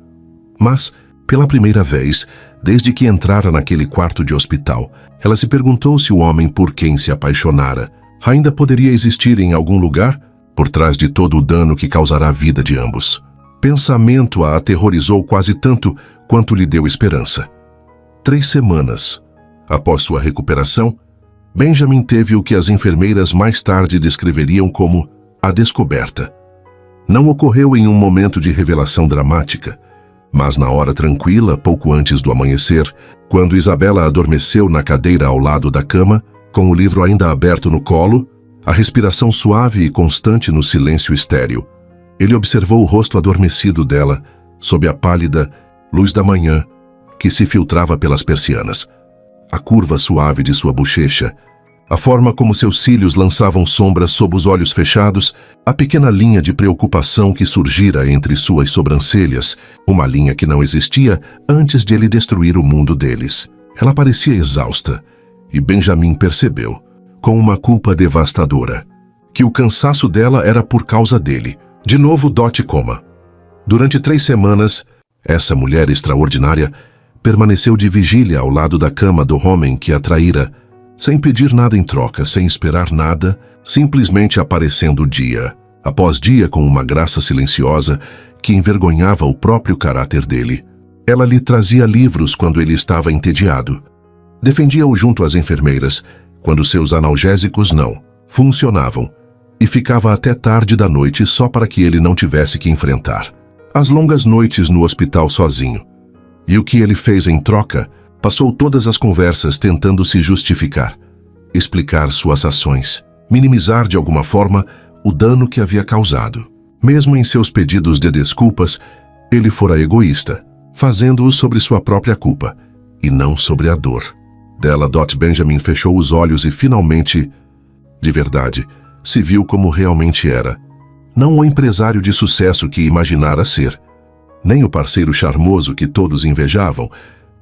Mas, pela primeira vez, desde que entrara naquele quarto de hospital, ela se perguntou se o homem por quem se apaixonara ainda poderia existir em algum lugar por trás de todo o dano que causará a vida de ambos. Pensamento a aterrorizou quase tanto quanto lhe deu esperança. 3 semanas após sua recuperação, Benjamin teve o que as enfermeiras mais tarde descreveriam como a descoberta. Não ocorreu em um momento de revelação dramática, mas na hora tranquila, pouco antes do amanhecer, quando Isabela adormeceu na cadeira ao lado da cama, com o livro ainda aberto no colo, a respiração suave e constante no silêncio estéril. Ele observou o rosto adormecido dela, sob a pálida luz da manhã que se filtrava pelas persianas. A curva suave de sua bochecha, a forma como seus cílios lançavam sombras sob os olhos fechados, a pequena linha de preocupação que surgira entre suas sobrancelhas, uma linha que não existia antes de ele destruir o mundo deles. Ela parecia exausta, e Benjamin percebeu, com uma culpa devastadora, que o cansaço dela era por causa dele. De novo, Coma. Durante 3 semanas, essa mulher extraordinária permaneceu de vigília ao lado da cama do homem que a traíra, sem pedir nada em troca, sem esperar nada, simplesmente aparecendo dia após dia com uma graça silenciosa que envergonhava o próprio caráter dele. Ela lhe trazia livros quando ele estava entediado. Defendia-o junto às enfermeiras, quando seus analgésicos não funcionavam, e ficava até tarde da noite só para que ele não tivesse que enfrentar as longas noites no hospital sozinho. E o que ele fez em troca? Passou todas as conversas tentando se justificar, explicar suas ações, minimizar de alguma forma o dano que havia causado. Mesmo em seus pedidos de desculpas, ele fora egoísta, fazendo-o sobre sua própria culpa, e não sobre a dor dela. Benjamin fechou os olhos e finalmente, de verdade, se viu como realmente era. Não o empresário de sucesso que imaginara ser, nem o parceiro charmoso que todos invejavam,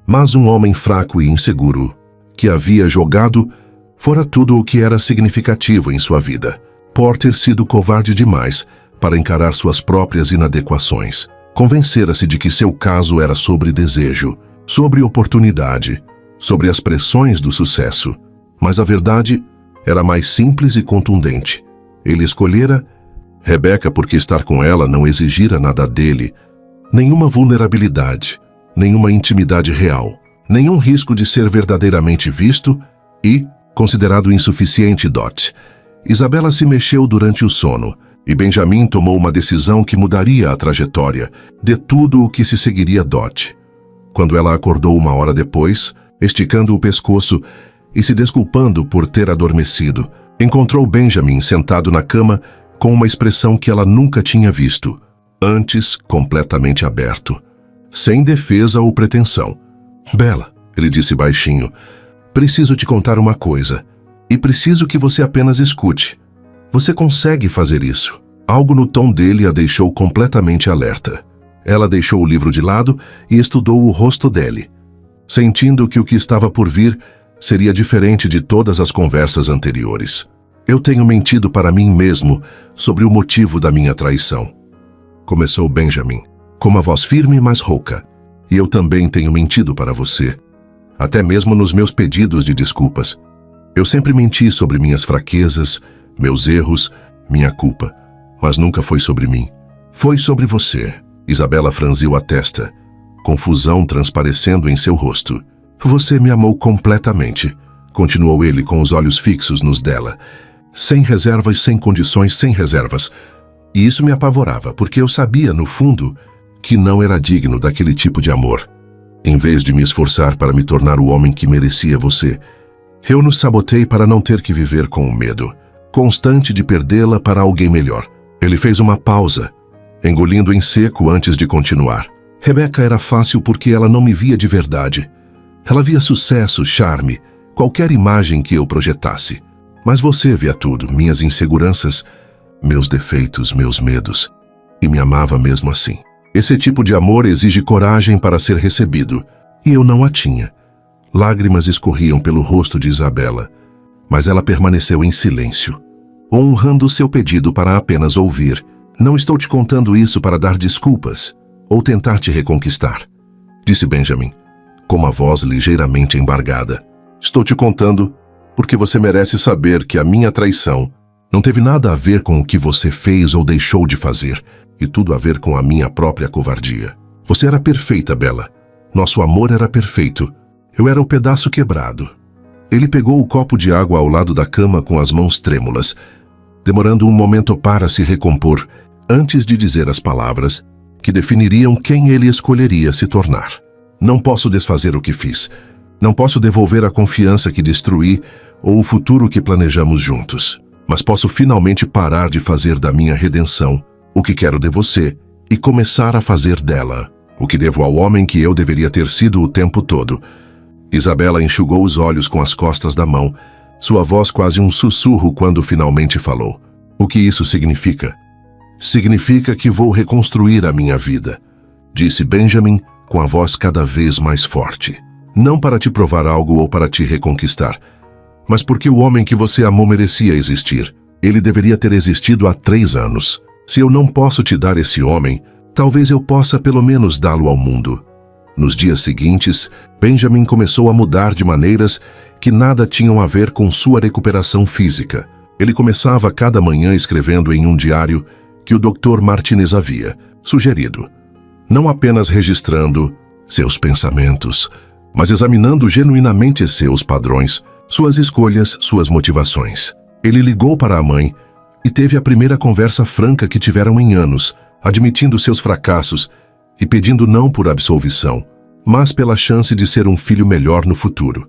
mas um homem fraco e inseguro, que havia jogado fora tudo o que era significativo em sua vida, por ter sido covarde demais para encarar suas próprias inadequações. Convencera-se de que seu caso era sobre desejo, sobre oportunidade, sobre as pressões do sucesso. Mas a verdade era mais simples e contundente. Ele escolhera Rebeca porque estar com ela não exigira nada dele, nenhuma vulnerabilidade, nenhuma intimidade real, nenhum risco de ser verdadeiramente visto e considerado insuficiente. Isabela se mexeu durante o sono, e Benjamin tomou uma decisão que mudaria a trajetória de tudo o que se seguiria. Quando ela acordou uma hora depois, esticando o pescoço e se desculpando por ter adormecido, encontrou Benjamin sentado na cama com uma expressão que ela nunca tinha visto, antes completamente aberto, sem defesa ou pretensão. Bela, ele disse baixinho, preciso te contar uma coisa. E preciso que você apenas escute. Você consegue fazer isso. Algo no tom dele a deixou completamente alerta. Ela deixou o livro de lado e estudou o rosto dele, sentindo que o que estava por vir seria diferente de todas as conversas anteriores. Eu tenho mentido para mim mesmo sobre o motivo da minha traição. Começou Benjamin, com uma voz firme mas rouca. E eu também tenho mentido para você, até mesmo nos meus pedidos de desculpas. Eu sempre menti sobre minhas fraquezas, meus erros, minha culpa, mas nunca foi sobre mim. Foi sobre você. Isabela franziu a testa, confusão transparecendo em seu rosto. Você me amou completamente, continuou ele com os olhos fixos nos dela. Sem reservas, sem condições, sem reservas. E isso me apavorava, porque eu sabia, no fundo, que não era digno daquele tipo de amor. Em vez de me esforçar para me tornar o homem que merecia você, eu nos sabotei para não ter que viver com o medo constante de perdê-la para alguém melhor. Ele fez uma pausa, engolindo em seco antes de continuar. Rebeca era fácil porque ela não me via de verdade. Ela via sucesso, charme, qualquer imagem que eu projetasse. Mas você via tudo, minhas inseguranças, meus defeitos, meus medos, e me amava mesmo assim. Esse tipo de amor exige coragem para ser recebido, e eu não a tinha. Lágrimas escorriam pelo rosto de Isabela, mas ela permaneceu em silêncio, honrando seu pedido para apenas ouvir. Não estou te contando isso para dar desculpas ou tentar te reconquistar, disse Benjamin, com uma voz ligeiramente embargada. Estou te contando porque você merece saber que a minha traição não teve nada a ver com o que você fez ou deixou de fazer, e tudo a ver com a minha própria covardia. Você era perfeita, Bella. Nosso amor era perfeito. Eu era o pedaço quebrado. Ele pegou o copo de água ao lado da cama com as mãos trêmulas, demorando um momento para se recompor, antes de dizer as palavras que definiriam quem ele escolheria se tornar. Não posso desfazer o que fiz. Não posso devolver a confiança que destruí ou o futuro que planejamos juntos. Mas posso finalmente parar de fazer da minha redenção o que quero de você e começar a fazer dela o que devo ao homem que eu deveria ter sido o tempo todo. Isabela enxugou os olhos com as costas da mão, sua voz quase um sussurro quando finalmente falou. O que isso significa? Significa que vou reconstruir a minha vida, disse Benjamin com a voz cada vez mais forte. Não para te provar algo ou para te reconquistar, mas porque o homem que você amou merecia existir. Ele deveria ter existido há 3 anos. Se eu não posso te dar esse homem, talvez eu possa pelo menos dá-lo ao mundo. Nos dias seguintes, Benjamin começou a mudar de maneiras que nada tinham a ver com sua recuperação física. Ele começava cada manhã escrevendo em um diário que o Dr. Martinez havia sugerido, não apenas registrando seus pensamentos, mas examinando genuinamente seus padrões, suas escolhas, suas motivações. Ele ligou para a mãe e teve a primeira conversa franca que tiveram em anos, admitindo seus fracassos e pedindo não por absolvição, mas pela chance de ser um filho melhor no futuro.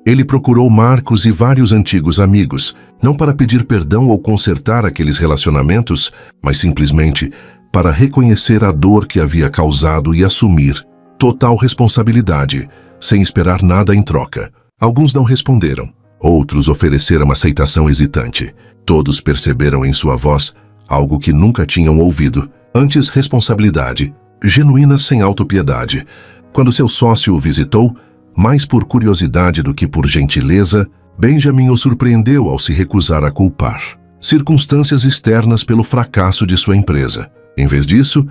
Ele procurou Marcos e vários antigos amigos, não para pedir perdão ou consertar aqueles relacionamentos, mas simplesmente para reconhecer a dor que havia causado e assumir total responsabilidade, sem esperar nada em troca. Alguns não responderam, outros ofereceram aceitação hesitante. Todos perceberam em sua voz algo que nunca tinham ouvido. Antes, responsabilidade, genuína sem autopiedade. Quando seu sócio o visitou, mais por curiosidade do que por gentileza, Benjamin o surpreendeu ao se recusar a culpar circunstâncias externas pelo fracasso de sua empresa. Em vez disso,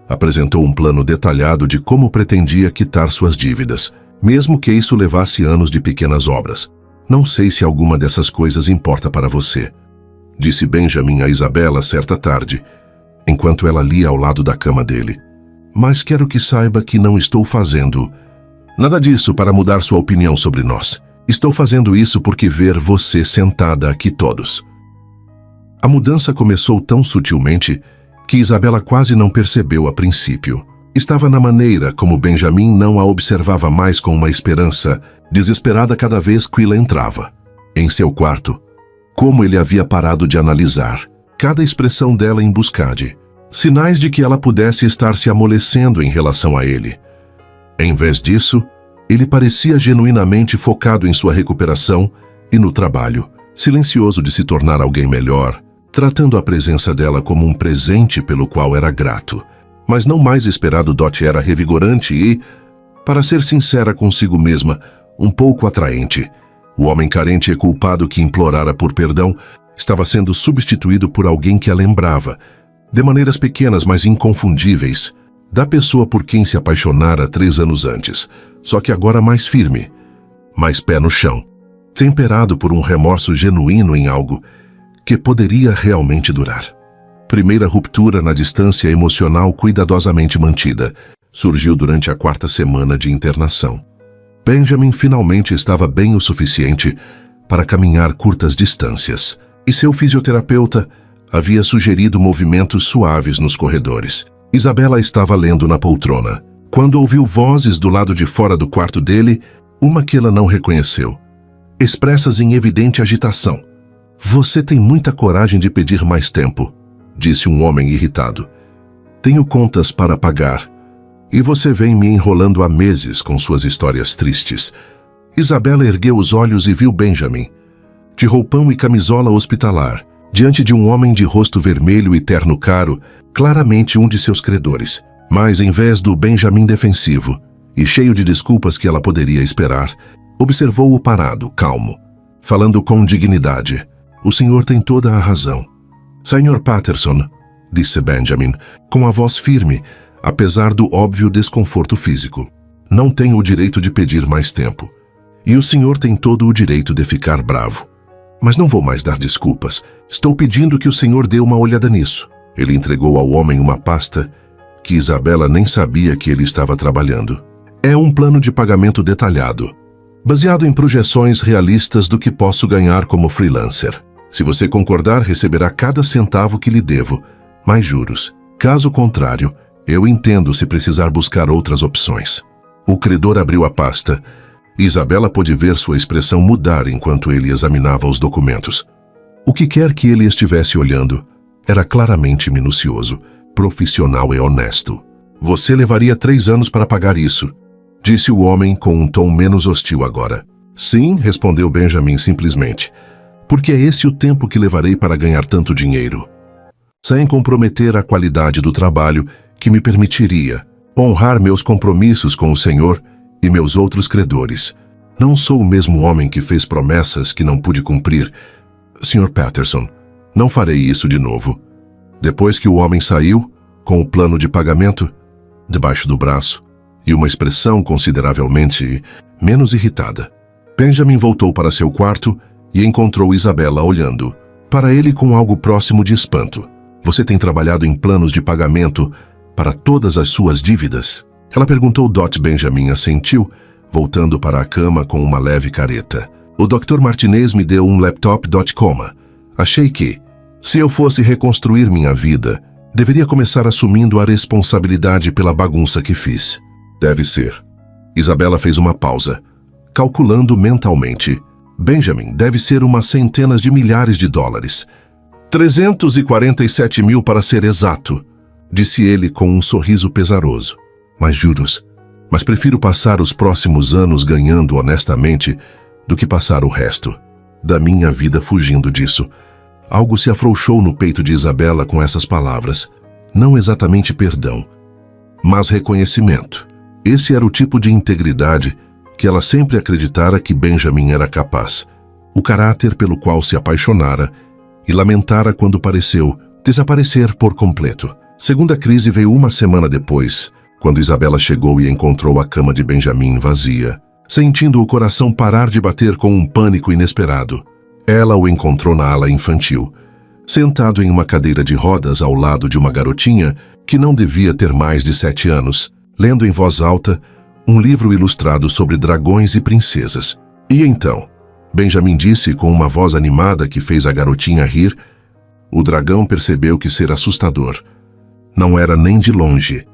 apresentou um plano detalhado de como pretendia quitar suas dívidas, mesmo que isso levasse anos de pequenas obras. Não sei se alguma dessas coisas importa para você, disse Benjamin a Isabela certa tarde, enquanto ela lia ao lado da cama dele. Mas quero que saiba que não estou fazendo nada disso para mudar sua opinião sobre nós. Estou fazendo isso porque ver você sentada aqui todos. A mudança começou tão sutilmente que Isabela quase não percebeu a princípio. Estava na maneira como Benjamin não a observava mais com uma esperança desesperada cada vez que ela entrava em seu quarto. Como ele havia parado de analisar cada expressão dela em busca de sinais de que ela pudesse estar se amolecendo em relação a ele. Em vez disso, ele parecia genuinamente focado em sua recuperação e no trabalho. silencioso de se tornar alguém melhor, tratando a presença dela como um presente pelo qual era grato. Mas não mais esperado, Dot era revigorante e, para ser sincera consigo mesma, um pouco atraente. O homem carente e culpado que implorara por perdão estava sendo substituído por alguém que a lembrava, de maneiras pequenas mas inconfundíveis, da pessoa por quem se apaixonara 3 anos antes, só que agora mais firme, mais pé no chão, temperado por um remorso genuíno em algo que poderia realmente durar. Primeira ruptura na distância emocional cuidadosamente mantida surgiu durante a 4ª semana de internação. Benjamin finalmente estava bem o suficiente para caminhar curtas distâncias, e seu fisioterapeuta havia sugerido movimentos suaves nos corredores. Isabela estava lendo na poltrona, quando ouviu vozes do lado de fora do quarto dele, uma que ela não reconheceu, expressas em evidente agitação. "Você tem muita coragem de pedir mais tempo", disse um homem irritado. "Tenho contas para pagar, e você vem me enrolando há meses com suas histórias tristes." Isabela ergueu os olhos e viu Benjamin, de roupão e camisola hospitalar, diante de um homem de rosto vermelho e terno caro, claramente um de seus credores. Mas em vez do Benjamin defensivo, e cheio de desculpas que ela poderia esperar, observou-o parado, calmo, falando com dignidade. "O senhor tem toda a razão, Sr. Patterson", disse Benjamin, com a voz firme, apesar do óbvio desconforto físico. "Não tenho o direito de pedir mais tempo. E o senhor tem todo o direito de ficar bravo. Mas não vou mais dar desculpas. Estou pedindo que o senhor dê uma olhada nisso." Ele entregou ao homem uma pasta que Isabela nem sabia que ele estava trabalhando. "É um plano de pagamento detalhado, baseado em projeções realistas do que posso ganhar como freelancer. Se você concordar, receberá cada centavo que lhe devo, mais juros. Caso contrário, eu entendo se precisar buscar outras opções." O credor abriu a pasta e Isabela pôde ver sua expressão mudar enquanto ele examinava os documentos. O que quer que ele estivesse olhando era claramente minucioso, profissional e honesto. "Você levaria 3 anos para pagar isso", disse o homem com um tom menos hostil agora. "Sim", respondeu Benjamin simplesmente, "porque é esse o tempo que levarei para ganhar tanto dinheiro, sem comprometer a qualidade do trabalho que me permitiria honrar meus compromissos com o senhor e meus outros credores. Não sou o mesmo homem que fez promessas que não pude cumprir. Sr. Patterson, não farei isso de novo." Depois que o homem saiu, com o plano de pagamento debaixo do braço e uma expressão consideravelmente menos irritada, Benjamin voltou para seu quarto e encontrou Isabela olhando para ele com algo próximo de espanto. "Você tem trabalhado em planos de pagamento para todas as suas dívidas?" Ela perguntou. Benjamin assentiu, voltando para a cama com uma leve careta. "O Dr. Martinez me deu um laptop. Achei que, se eu fosse reconstruir minha vida, deveria começar assumindo a responsabilidade pela bagunça que fiz." "Deve ser." Isabela fez uma pausa, calculando mentalmente. "Benjamin, deve ser umas centenas de milhares de dólares. 347 mil para ser exato", disse ele com um sorriso pesaroso. "Mais juros. Mas prefiro passar os próximos anos ganhando honestamente do que passar o resto da minha vida fugindo disso." Algo se afrouxou no peito de Isabela com essas palavras. Não exatamente perdão, mas reconhecimento. Esse era o tipo de integridade que ela sempre acreditara que Benjamin era capaz. O caráter pelo qual se apaixonara e lamentara quando pareceu desaparecer por completo. Segunda crise veio uma semana depois, quando Isabela chegou e encontrou a cama de Benjamin vazia, sentindo o coração parar de bater com um pânico inesperado. Ela o encontrou na ala infantil, sentado em uma cadeira de rodas ao lado de uma garotinha que não devia ter mais de 7 anos, lendo em voz alta um livro ilustrado sobre dragões e princesas. "E então?", Benjamin disse com uma voz animada que fez a garotinha rir. O dragão percebeu que ser assustador não era nem de longe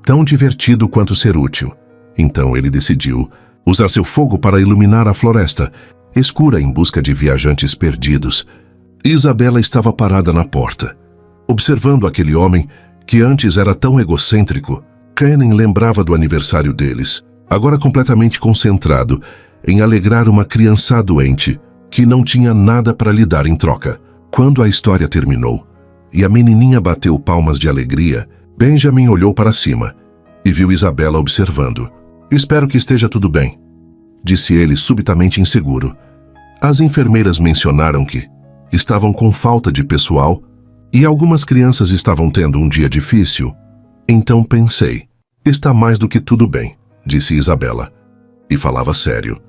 tão divertido quanto ser útil. Então ele decidiu usar seu fogo para iluminar a floresta escura em busca de viajantes perdidos. Isabela estava parada na porta, observando aquele homem que antes era tão egocêntrico. Kennen lembrava do aniversário deles, agora completamente concentrado em alegrar uma criança doente, que não tinha nada para lhe dar em troca. Quando a história terminou e a menininha bateu palmas de alegria, Benjamin olhou para cima e viu Isabela observando. Espero que esteja tudo bem, disse ele subitamente inseguro. As enfermeiras mencionaram que estavam com falta de pessoal e algumas crianças estavam tendo um dia difícil. Então pensei, está mais do que tudo bem, disse Isabela, e falava sério.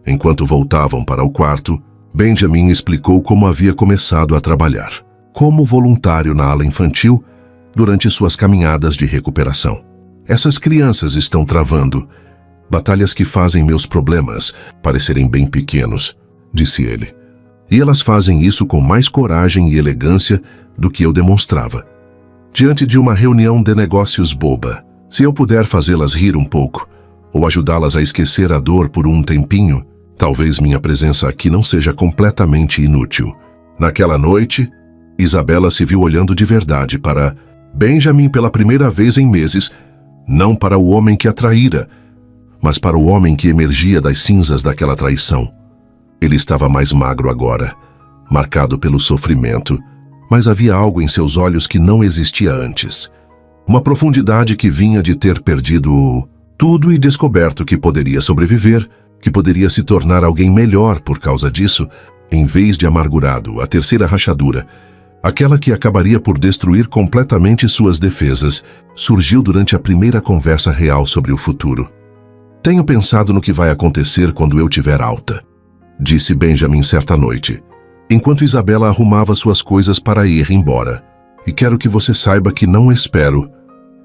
Enquanto voltavam para o quarto, Benjamin explicou como havia começado a trabalhar, como voluntário na ala infantil, durante suas caminhadas de recuperação. Essas crianças estão travando batalhas que fazem meus problemas parecerem bem pequenos, disse ele. E elas fazem isso com mais coragem e elegância do que eu demonstrava. Diante de uma reunião de negócios boba, se eu puder fazê-las rir um pouco, ou ajudá-las a esquecer a dor por um tempinho, talvez minha presença aqui não seja completamente inútil. Naquela noite, Isabela se viu olhando de verdade para Benjamin pela primeira vez em meses, não para o homem que a traíra, mas para o homem que emergia das cinzas daquela traição. Ele estava mais magro agora, marcado pelo sofrimento, mas havia algo em seus olhos que não existia antes. Uma profundidade que vinha de ter perdido tudo e descoberto que poderia sobreviver, que poderia se tornar alguém melhor por causa disso, em vez de amargurado, a terceira rachadura, aquela que acabaria por destruir completamente suas defesas, surgiu durante a primeira conversa real sobre o futuro. Tenho pensado no que vai acontecer quando eu tiver alta, disse Benjamin certa noite, enquanto Isabela arrumava suas coisas para ir embora. E quero que você saiba que não espero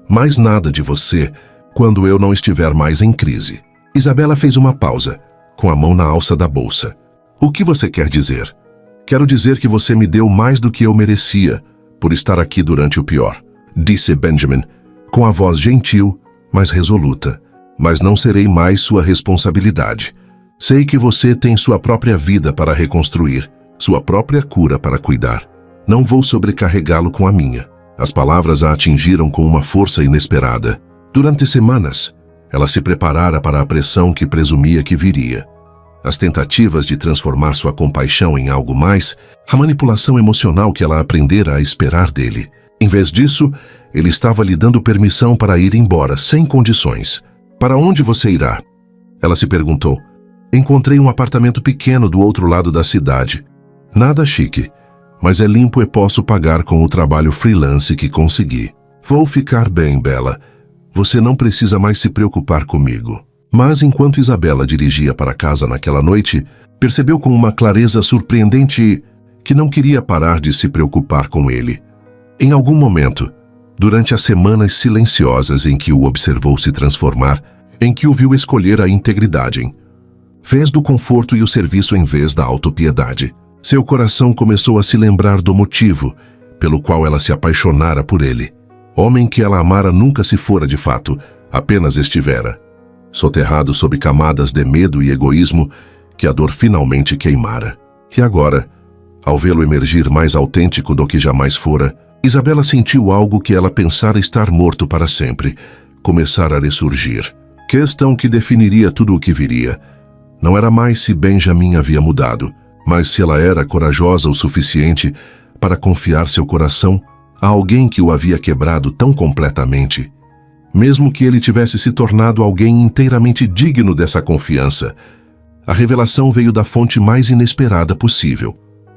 mais nada de você quando eu não estiver mais em crise. Isabela fez uma pausa, com a mão na alça da bolsa. O que você quer dizer? Quero dizer que você me deu mais do que eu merecia por estar aqui durante o pior, disse Benjamin, com a voz gentil, mas resoluta. Mas não serei mais sua responsabilidade. Sei que você tem sua própria vida para reconstruir, sua própria cura para cuidar. Não vou sobrecarregá-lo com a minha. As palavras a atingiram com uma força inesperada. Durante semanas, ela se preparara para a pressão que presumia que viria. As tentativas de transformar sua compaixão em algo mais, a manipulação emocional que ela aprendera a esperar dele. Em vez disso, ele estava lhe dando permissão para ir embora, sem condições. Para onde você irá? Ela se perguntou. Encontrei um apartamento pequeno do outro lado da cidade. Nada chique, mas é limpo e posso pagar com o trabalho freelance que consegui. Vou ficar bem, Bella. Você não precisa mais se preocupar comigo. Mas enquanto Isabela dirigia para casa naquela noite, percebeu com uma clareza surpreendente que não queria parar de se preocupar com ele. Em algum momento, durante as semanas silenciosas em que o observou se transformar, em que o viu escolher a integridade, fez do conforto e o serviço em vez da autopiedade, seu coração começou a se lembrar do motivo pelo qual ela se apaixonara por ele. Homem que ela amara nunca se fora de fato, apenas estivera, soterrado sob camadas de medo e egoísmo que a dor finalmente queimara. E agora, ao vê-lo emergir mais autêntico do que jamais fora, Isabela sentiu algo que ela pensara estar morto para sempre, começar a ressurgir. Questão que definiria tudo o que viria. Não era mais se Benjamin havia mudado, mas se ela era corajosa o suficiente para confiar seu coração a alguém que o havia quebrado tão completamente. Mesmo que ele tivesse se tornado alguém inteiramente digno dessa confiança, a revelação veio da fonte mais inesperada possível,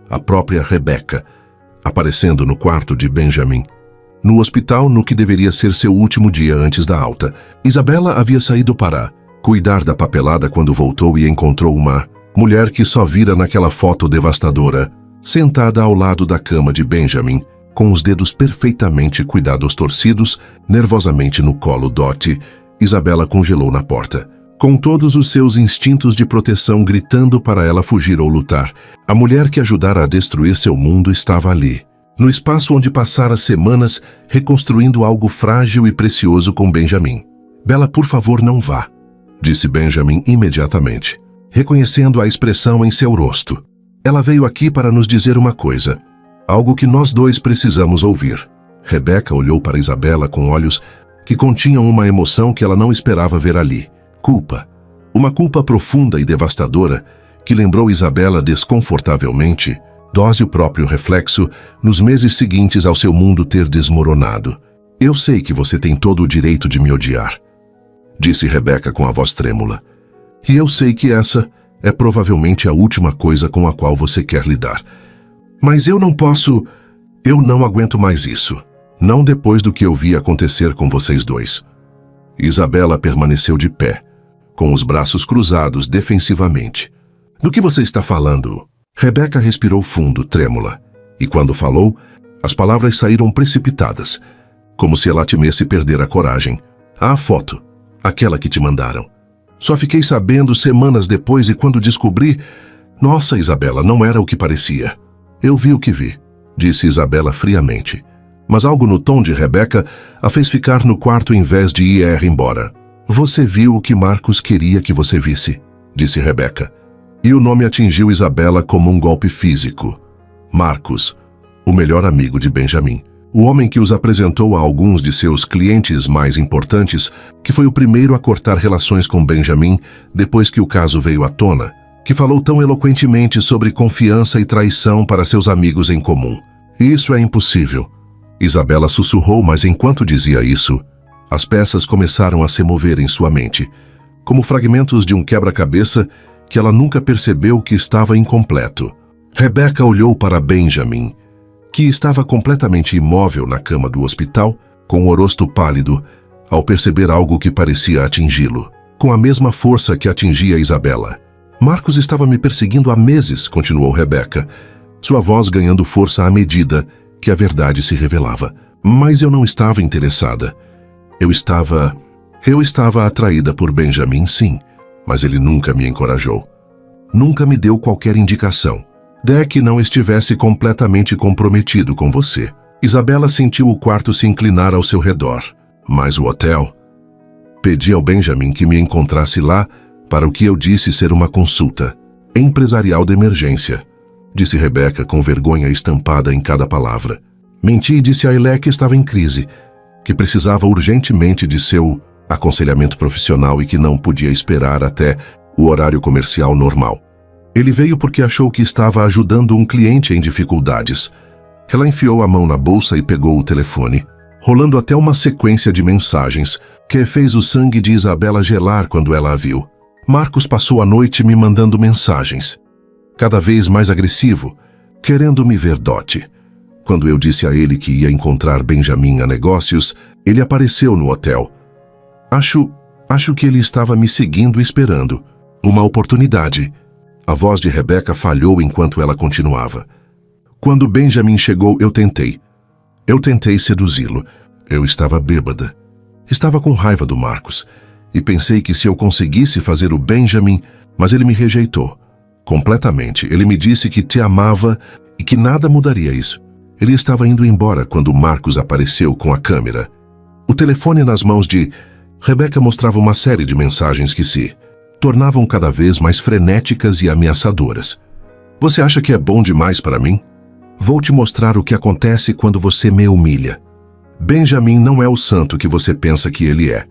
a própria Rebecca, aparecendo no quarto de Benjamin. No hospital, no que deveria ser seu último dia antes da alta, Isabela havia saído para cuidar da papelada quando voltou e encontrou uma mulher que só vira naquela foto devastadora, sentada ao lado da cama de Benjamin, com os dedos perfeitamente cuidados torcidos, nervosamente no colo Dottie. Isabela congelou na porta, com todos os seus instintos de proteção gritando para ela fugir ou lutar. A mulher que ajudara a destruir seu mundo estava ali, no espaço onde passara semanas reconstruindo algo frágil e precioso com Benjamin. Bella, por favor, não vá, disse Benjamin imediatamente, reconhecendo a expressão em seu rosto. Ela veio aqui para nos dizer uma coisa, algo que nós dois precisamos ouvir. Rebecca olhou para Isabela com olhos que continham uma emoção que ela não esperava ver ali. Culpa. Uma culpa profunda e devastadora que lembrou Isabela desconfortavelmente, dose o próprio reflexo nos meses seguintes ao seu mundo ter desmoronado. Eu sei que você tem todo o direito de me odiar, disse Rebeca com a voz trêmula. E eu sei que essa é provavelmente a última coisa com a qual você quer lidar. Mas eu não aguento mais isso. Não depois do que eu vi acontecer com vocês dois. Isabela permaneceu de pé, com os braços cruzados defensivamente. Do que você está falando? Rebeca respirou fundo, trêmula, e quando falou, as palavras saíram precipitadas, como se ela temesse perder a coragem. A foto, aquela que te mandaram. Só fiquei sabendo semanas depois e quando descobri... Nossa, Isabela, não era o que parecia. Eu vi o que vi, disse Isabela friamente. Mas algo no tom de Rebeca a fez ficar no quarto em vez de ir embora. Você viu o que Marcos queria que você visse, disse Rebeca. E o nome atingiu Isabela como um golpe físico. Marcos, o melhor amigo de Benjamin. O homem que os apresentou a alguns de seus clientes mais importantes, que foi o primeiro a cortar relações com Benjamin depois que o caso veio à tona, que falou tão eloquentemente sobre confiança e traição para seus amigos em comum. Isso é impossível. Isabela sussurrou, mas enquanto dizia isso, as peças começaram a se mover em sua mente, como fragmentos de um quebra-cabeça que ela nunca percebeu que estava incompleto. Rebeca olhou para Benjamin, que estava completamente imóvel na cama do hospital, com o rosto pálido, ao perceber algo que parecia atingi-lo, com a mesma força que atingia Isabela. Marcos estava me perseguindo há meses, continuou Rebeca, sua voz ganhando força à medida que a verdade se revelava. Mas eu não estava interessada. Eu estava atraída por Benjamin, sim, mas ele nunca me encorajou. Nunca me deu qualquer indicação. Que não estivesse completamente comprometido com você. Isabela sentiu o quarto se inclinar ao seu redor. Mas o hotel... Pedi ao Benjamin que me encontrasse lá para o que eu disse ser uma consulta empresarial de emergência, disse Rebeca com vergonha estampada em cada palavra. Menti e disse a ele que estava em crise, que precisava urgentemente de seu aconselhamento profissional e que não podia esperar até o horário comercial normal. Ele veio porque achou que estava ajudando um cliente em dificuldades. Ela enfiou a mão na bolsa e pegou o telefone, rolando até uma sequência de mensagens que fez o sangue de Isabela gelar quando ela a viu. Marcos passou a noite me mandando mensagens, cada vez mais agressivo, querendo me ver dote. Quando eu disse a ele que ia encontrar Benjamin a negócios, ele apareceu no hotel. Acho que ele estava me seguindo e esperando. Uma oportunidade. A voz de Rebeca falhou enquanto ela continuava. Quando Benjamin chegou, eu tentei seduzi-lo. Eu estava bêbada. Estava com raiva do Marcos. E pensei que se eu conseguisse fazer o Benjamin, mas ele me rejeitou. Completamente. Ele me disse que te amava e que nada mudaria isso. Ele estava indo embora quando Marcos apareceu com a câmera. O telefone nas mãos de Rebeca mostrava uma série de mensagens que se tornavam cada vez mais frenéticas e ameaçadoras. Você acha que é bom demais para mim? Vou te mostrar o que acontece quando você me humilha. Benjamin não é o santo que você pensa que ele é.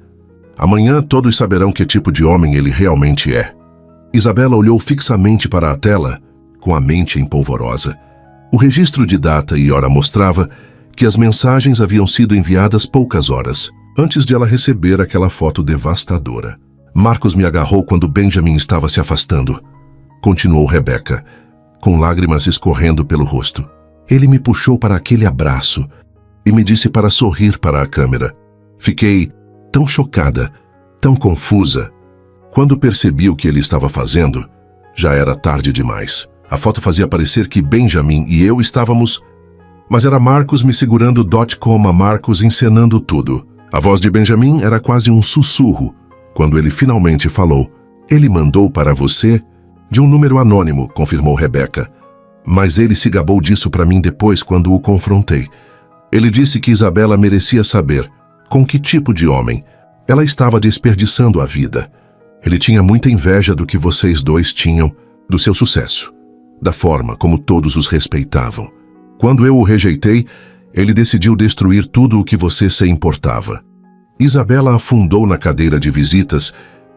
Amanhã todos saberão que tipo de homem ele realmente é. Isabela olhou fixamente para a tela, com a mente empolvorosa. O registro de data e hora mostrava que as mensagens haviam sido enviadas poucas horas antes de ela receber aquela foto devastadora. Marcos me agarrou quando Benjamin estava se afastando, continuou Rebeca, com lágrimas escorrendo pelo rosto. Ele me puxou para aquele abraço e me disse para sorrir para a câmera. Fiquei tão chocada, tão confusa. Quando percebi o que ele estava fazendo, já era tarde demais. A foto fazia parecer que Benjamin e eu estávamos... Mas era Marcos me segurando como a Marcos encenando tudo. A voz de Benjamin era quase um sussurro. Quando ele finalmente falou, ele mandou para você de um número anônimo, confirmou Rebeca. Mas ele se gabou disso para mim depois quando o confrontei. Ele disse que Isabela merecia saber com que tipo de homem ela estava desperdiçando a vida. Ele tinha muita inveja do que vocês dois tinham, do seu sucesso, da forma como todos os respeitavam. Quando eu o rejeitei, ele decidiu destruir tudo o que você se importava. Isabela afundou na cadeira de visitas.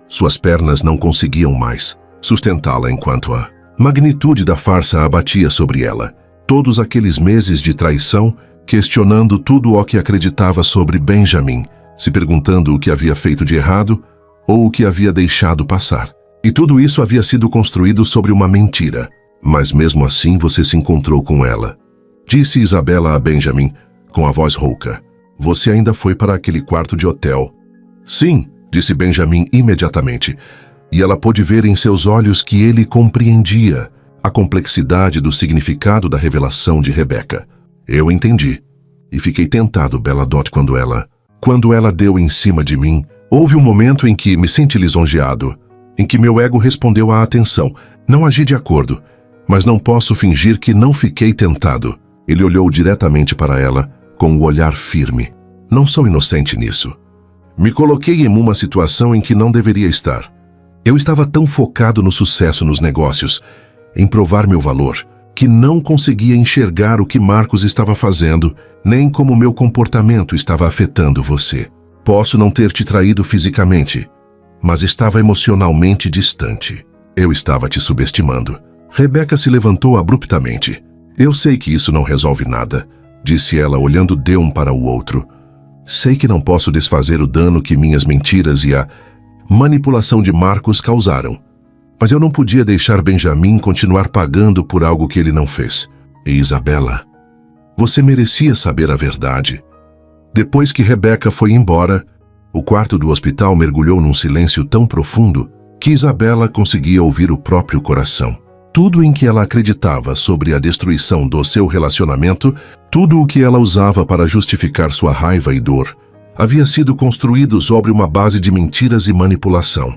Suas pernas não conseguiam mais. sustentá-la enquanto a magnitude da farsa abatia sobre ela. Todos aqueles meses de traição, questionando tudo o que acreditava sobre Benjamin, se perguntando o que havia feito de errado ou o que havia deixado passar. E tudo isso havia sido construído sobre uma mentira. Mas mesmo assim você se encontrou com ela. Disse Isabela a Benjamin, com a voz rouca. Você ainda foi para aquele quarto de hotel. Sim, disse Benjamin imediatamente. E ela pôde ver em seus olhos que ele compreendia a complexidade do significado da revelação de Rebeca. Eu entendi. E fiquei tentado, Bela Dot, quando ela deu em cima de mim. Houve um momento em que me senti lisonjeado, em que meu ego respondeu à atenção. Não agi de acordo, mas não posso fingir que não fiquei tentado. Ele olhou diretamente para ela, com o olhar firme. Não sou inocente nisso. Me coloquei em uma situação em que não deveria estar. Eu estava tão focado no sucesso nos negócios, em provar meu valor, que não conseguia enxergar o que Marcos estava fazendo, nem como meu comportamento estava afetando você. Posso não ter te traído fisicamente, mas estava emocionalmente distante. Eu estava te subestimando. Rebeca se levantou abruptamente. Eu sei que isso não resolve nada, disse ela olhando de um para o outro. Sei que não posso desfazer o dano que minhas mentiras e a manipulação de Marcos causaram. Mas eu não podia deixar Benjamin continuar pagando por algo que ele não fez. E Isabela, você merecia saber a verdade. Depois que Rebeca foi embora, o quarto do hospital mergulhou num silêncio tão profundo que Isabela conseguia ouvir o próprio coração. Tudo em que ela acreditava sobre a destruição do seu relacionamento, tudo o que ela usava para justificar sua raiva e dor, havia sido construído sobre uma base de mentiras e manipulação.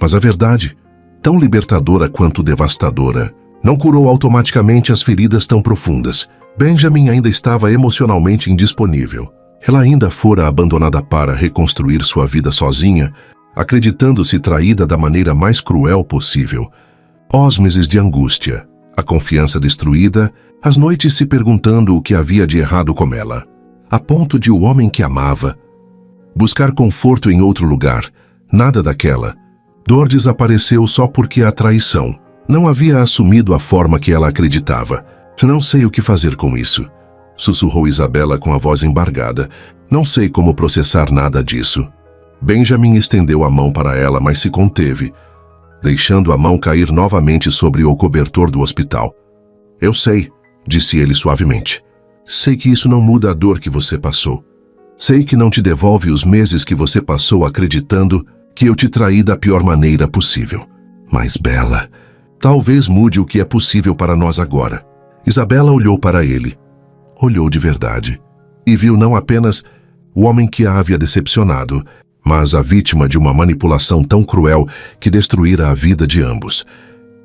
Mas a verdade, tão libertadora quanto devastadora, não curou automaticamente as feridas tão profundas. Benjamin ainda estava emocionalmente indisponível. Ela ainda fora abandonada para reconstruir sua vida sozinha, acreditando-se traída da maneira mais cruel possível. Os meses de angústia, a confiança destruída, as noites se perguntando o que havia de errado com ela, a ponto de o homem que amava buscar conforto em outro lugar. Nada daquela dor desapareceu só porque a traição não havia assumido a forma que ela acreditava. Não sei o que fazer com isso, sussurrou Isabela com a voz embargada. Não sei como processar nada disso. Benjamin estendeu a mão para ela, mas se conteve, deixando a mão cair novamente sobre o cobertor do hospital. Eu sei, disse ele suavemente. Sei que isso não muda a dor que você passou. Sei que não te devolve os meses que você passou acreditando que eu te traí da pior maneira possível. Mas, Bela, talvez mude o que é possível para nós agora. Isabela olhou para ele. Olhou de verdade. E viu não apenas o homem que a havia decepcionado, mas a vítima de uma manipulação tão cruel que destruíra a vida de ambos.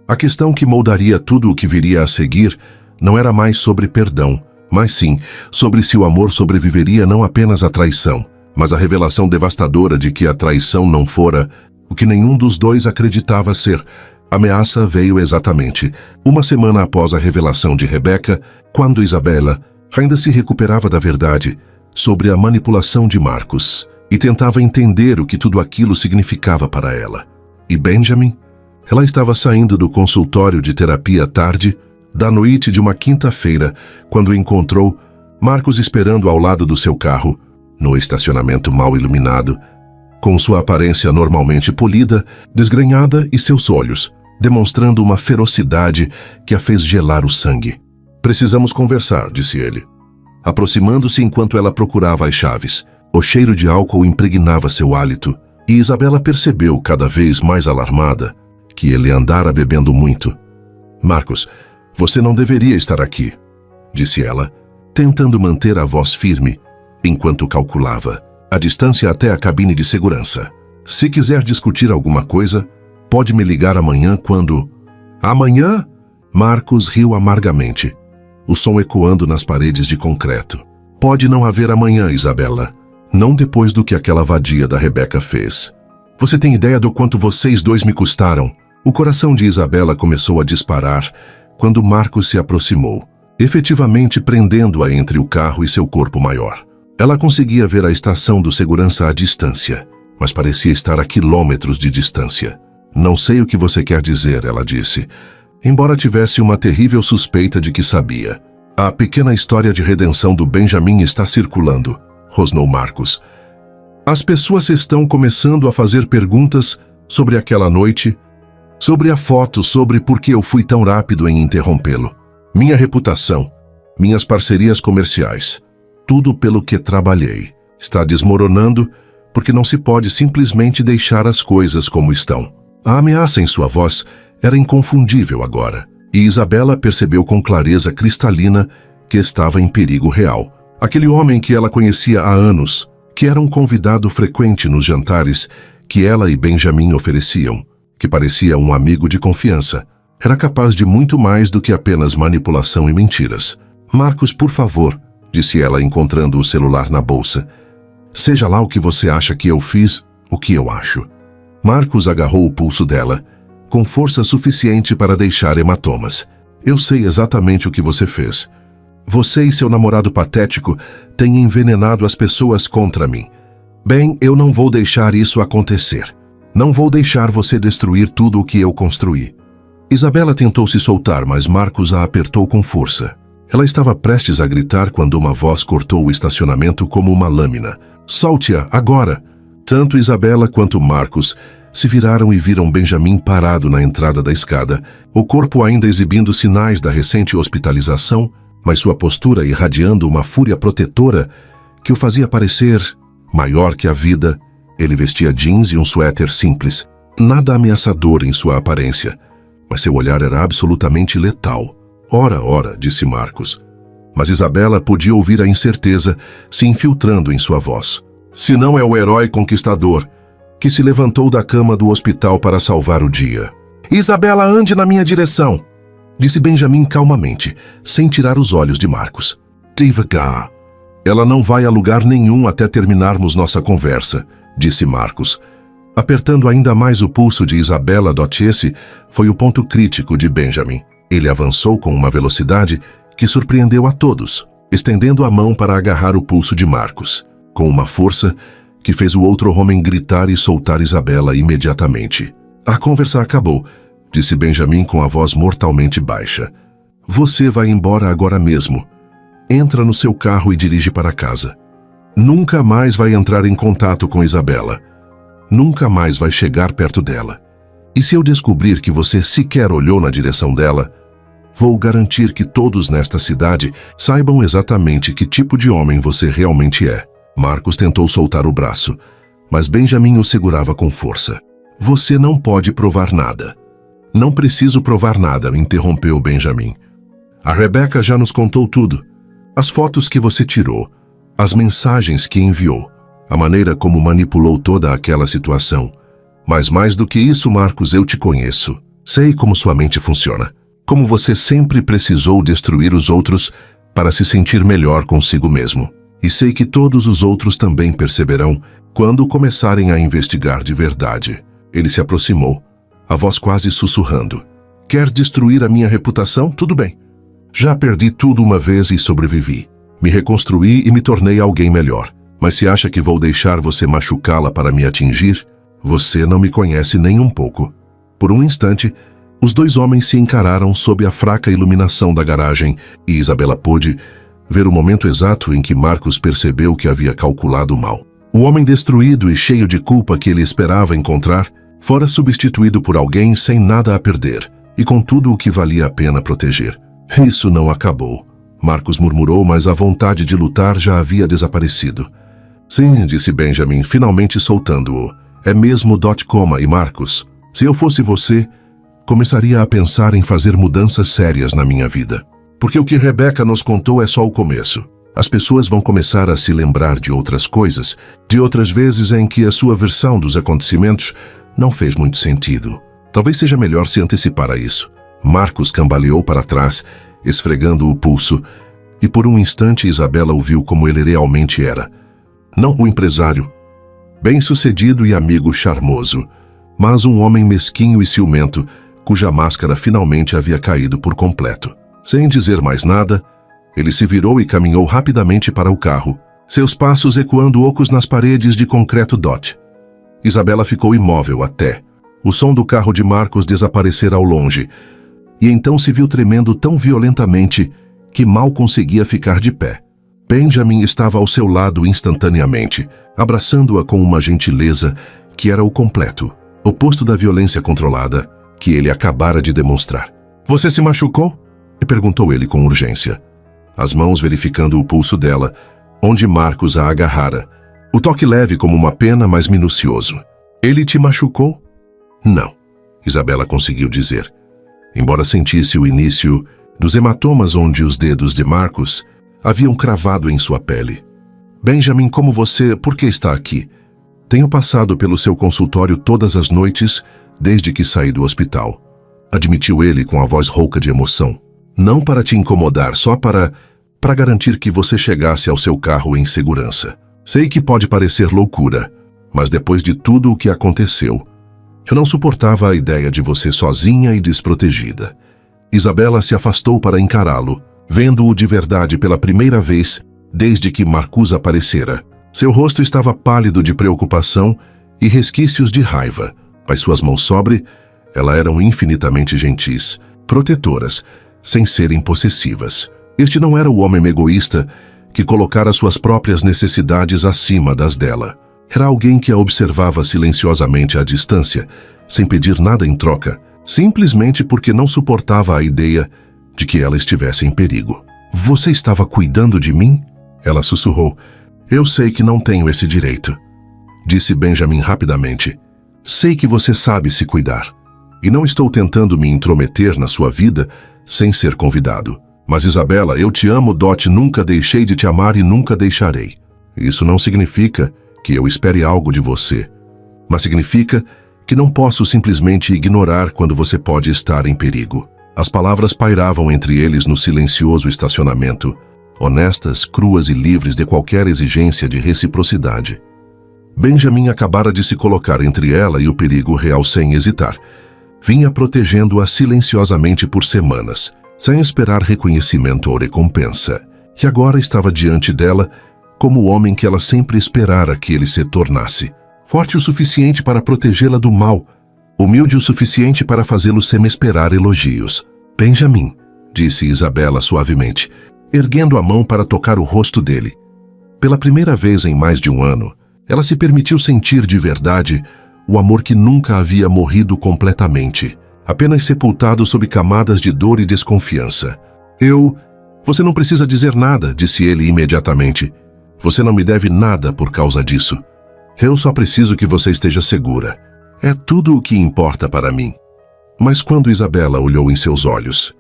A questão que moldaria tudo o que viria a seguir não era mais sobre perdão, mas sim sobre se o amor sobreviveria não apenas à traição, mas à revelação devastadora de que a traição não fora o que nenhum dos dois acreditava ser. A ameaça veio exatamente uma semana após a revelação de Rebeca, quando Isabela ainda se recuperava da verdade sobre a manipulação de Marcos e tentava entender o que tudo aquilo significava para ela. E Benjamin? Ela estava saindo do consultório de terapia à tarde da noite de uma quinta-feira, quando encontrou Marcos esperando ao lado do seu carro, no estacionamento mal iluminado, com sua aparência normalmente polida, desgrenhada e seus olhos, demonstrando uma ferocidade que a fez gelar o sangue. Precisamos conversar, disse ele, aproximando-se enquanto ela procurava as chaves. O cheiro de álcool impregnava seu hálito, e Isabela percebeu, cada vez mais alarmada, que ele andara bebendo muito. Marcos, você não deveria estar aqui, disse ela, tentando manter a voz firme, enquanto calculava a distância até a cabine de segurança. Se quiser discutir alguma coisa, pode me ligar amanhã quando... Amanhã? Marcos riu amargamente, o som ecoando nas paredes de concreto. Pode não haver amanhã, Isabela. Não depois do que aquela vadia da Rebeca fez. Você tem ideia do quanto vocês dois me custaram? O coração de Isabela começou a disparar quando Marcos se aproximou, efetivamente prendendo-a entre o carro e seu corpo maior. Ela conseguia ver a estação do segurança à distância, mas parecia estar a quilômetros de distância. Não sei o que você quer dizer, ela disse, embora tivesse uma terrível suspeita de que sabia. A pequena história de redenção do Benjamin está circulando, rosnou Marcos. As pessoas estão começando a fazer perguntas sobre aquela noite, sobre a foto, sobre por que eu fui tão rápido em interrompê-lo. Minha reputação, minhas parcerias comerciais, tudo pelo que trabalhei, está desmoronando porque não se pode simplesmente deixar as coisas como estão. A ameaça em sua voz era inconfundível agora, e Isabela percebeu com clareza cristalina que estava em perigo real. Aquele homem que ela conhecia há anos, que era um convidado frequente nos jantares que ela e Benjamin ofereciam, que parecia um amigo de confiança, era capaz de muito mais do que apenas manipulação e mentiras. Marcos, por favor, disse ela encontrando o celular na bolsa. Seja lá o que você acha que eu fiz, o que eu acho. Marcos agarrou o pulso dela, com força suficiente para deixar hematomas. Eu sei exatamente o que você fez. Você e seu namorado patético têm envenenado as pessoas contra mim. Bem, eu não vou deixar isso acontecer. Não vou deixar você destruir tudo o que eu construí. Isabela tentou se soltar, mas Marcos a apertou com força. Ela estava prestes a gritar quando uma voz cortou o estacionamento como uma lâmina. Solte-a, agora! Tanto Isabela quanto Marcos se viraram e viram Benjamin parado na entrada da escada, o corpo ainda exibindo sinais da recente hospitalização, mas sua postura irradiando uma fúria protetora que o fazia parecer maior que a vida. Ele vestia jeans e um suéter simples, nada ameaçador em sua aparência, mas seu olhar era absolutamente letal. Ora, ora, disse Marcos. Mas Isabela podia ouvir a incerteza se infiltrando em sua voz. Se não é o herói conquistador que se levantou da cama do hospital para salvar o dia. Isabela, ande na minha direção, disse Benjamin calmamente, sem tirar os olhos de Marcos. Devagar. Ela não vai a lugar nenhum até terminarmos nossa conversa, disse Marcos. Apertando ainda mais o pulso de Isabela. Esse foi o ponto crítico de Benjamin. Ele avançou com uma velocidade que surpreendeu a todos, estendendo a mão para agarrar o pulso de Marcos, com uma força que fez o outro homem gritar e soltar Isabela imediatamente. A conversa acabou, disse Benjamin com a voz mortalmente baixa. Você vai embora agora mesmo. Entra no seu carro e dirige para casa. Nunca mais vai entrar em contato com Isabela. Nunca mais vai chegar perto dela. E se eu descobrir que você sequer olhou na direção dela, vou garantir que todos nesta cidade saibam exatamente que tipo de homem você realmente é. Marcos tentou soltar o braço, mas Benjamin o segurava com força. Você não pode provar nada. Não preciso provar nada, interrompeu Benjamin. A Rebecca já nos contou tudo. As fotos que você tirou, as mensagens que enviou, a maneira como manipulou toda aquela situação. Mas mais do que isso, Marcos, eu te conheço. Sei como sua mente funciona. Como você sempre precisou destruir os outros para se sentir melhor consigo mesmo. E sei que todos os outros também perceberão quando começarem a investigar de verdade. Ele se aproximou, a voz quase sussurrando. Quer destruir a minha reputação? Tudo bem. Já perdi tudo uma vez e sobrevivi. Me reconstruí e me tornei alguém melhor. Mas se acha que vou deixar você machucá-la para me atingir, você não me conhece nem um pouco. Por um instante, os dois homens se encararam sob a fraca iluminação da garagem e Isabela pôde ver o momento exato em que Marcos percebeu que havia calculado mal. O homem destruído e cheio de culpa que ele esperava encontrar fora substituído por alguém sem nada a perder e com tudo o que valia a pena proteger. Isso não acabou. Marcos murmurou, mas a vontade de lutar já havia desaparecido. Sim, disse Benjamin, finalmente soltando-o. É mesmo .coma e Marcos. Se eu fosse você, começaria a pensar em fazer mudanças sérias na minha vida. Porque o que Rebecca nos contou é só o começo. As pessoas vão começar a se lembrar de outras coisas, de outras vezes em que a sua versão dos acontecimentos não fez muito sentido. Talvez seja melhor se antecipar a isso. Marcos cambaleou para trás, esfregando o pulso, e por um instante Isabela o viu como ele realmente era. Não o empresário, bem-sucedido e amigo charmoso, mas um homem mesquinho e ciumento, cuja máscara finalmente havia caído por completo. Sem dizer mais nada, ele se virou e caminhou rapidamente para o carro, seus passos ecoando ocos nas paredes de concreto. Isabela ficou imóvel até O som do carro de Marcos desaparecera ao longe, e então se viu tremendo tão violentamente que mal conseguia ficar de pé. Benjamin estava ao seu lado instantaneamente, abraçando-a com uma gentileza que era o completo oposto da violência controlada que ele acabara de demonstrar. "Você se machucou?" perguntou ele com urgência, as mãos verificando o pulso dela, onde Marcos a agarrara. O toque leve como uma pena, mas minucioso. "Ele te machucou?" "Não", Isabela conseguiu dizer, embora sentisse o início dos hematomas onde os dedos de Marcos haviam cravado em sua pele. "Benjamin, como você... Por que está aqui?" "Tenho passado pelo seu consultório todas as noites desde que saí do hospital", admitiu ele com a voz rouca de emoção. "Não para te incomodar, só para garantir que você chegasse ao seu carro em segurança. Sei que pode parecer loucura, mas depois de tudo o que aconteceu, eu não suportava a ideia de você sozinha e desprotegida." Isabela se afastou para encará-lo, vendo-o de verdade pela primeira vez desde que Marcus aparecera. Seu rosto estava pálido de preocupação e resquícios de raiva, mas suas mãos sobre ela eram infinitamente gentis, protetoras, sem serem possessivas. Este não era o homem egoísta que colocara suas próprias necessidades acima das dela. Era alguém que a observava silenciosamente à distância, sem pedir nada em troca, simplesmente porque não suportava a ideia de que ela estivesse em perigo. "Você estava cuidando de mim?" ela sussurrou. "Eu sei que não tenho esse direito", disse Benjamin rapidamente. "Sei que você sabe se cuidar. E não estou tentando me intrometer na sua vida sem ser convidado. Mas Isabela, eu te amo, Dot, nunca deixei de te amar e nunca deixarei. Isso não significa que eu espere algo de você, mas significa que não posso simplesmente ignorar quando você pode estar em perigo." As palavras pairavam entre eles no silencioso estacionamento, honestas, cruas e livres de qualquer exigência de reciprocidade. Benjamin acabara de se colocar entre ela e o perigo real sem hesitar. Vinha protegendo-a silenciosamente por semanas, sem esperar reconhecimento ou recompensa, e agora estava diante dela como o homem que ela sempre esperara que ele se tornasse. Forte o suficiente para protegê-la do mal, humilde o suficiente para fazê-lo sem esperar elogios. "Benjamin", disse Isabela suavemente, erguendo a mão para tocar o rosto dele. Pela primeira vez em mais de um ano, ela se permitiu sentir de verdade o amor que nunca havia morrido completamente, apenas sepultado sob camadas de dor e desconfiança. Você não precisa dizer nada", disse ele imediatamente. "Você não me deve nada por causa disso. Eu só preciso que você esteja segura. É tudo o que importa para mim." Mas quando Isabela olhou em seus olhos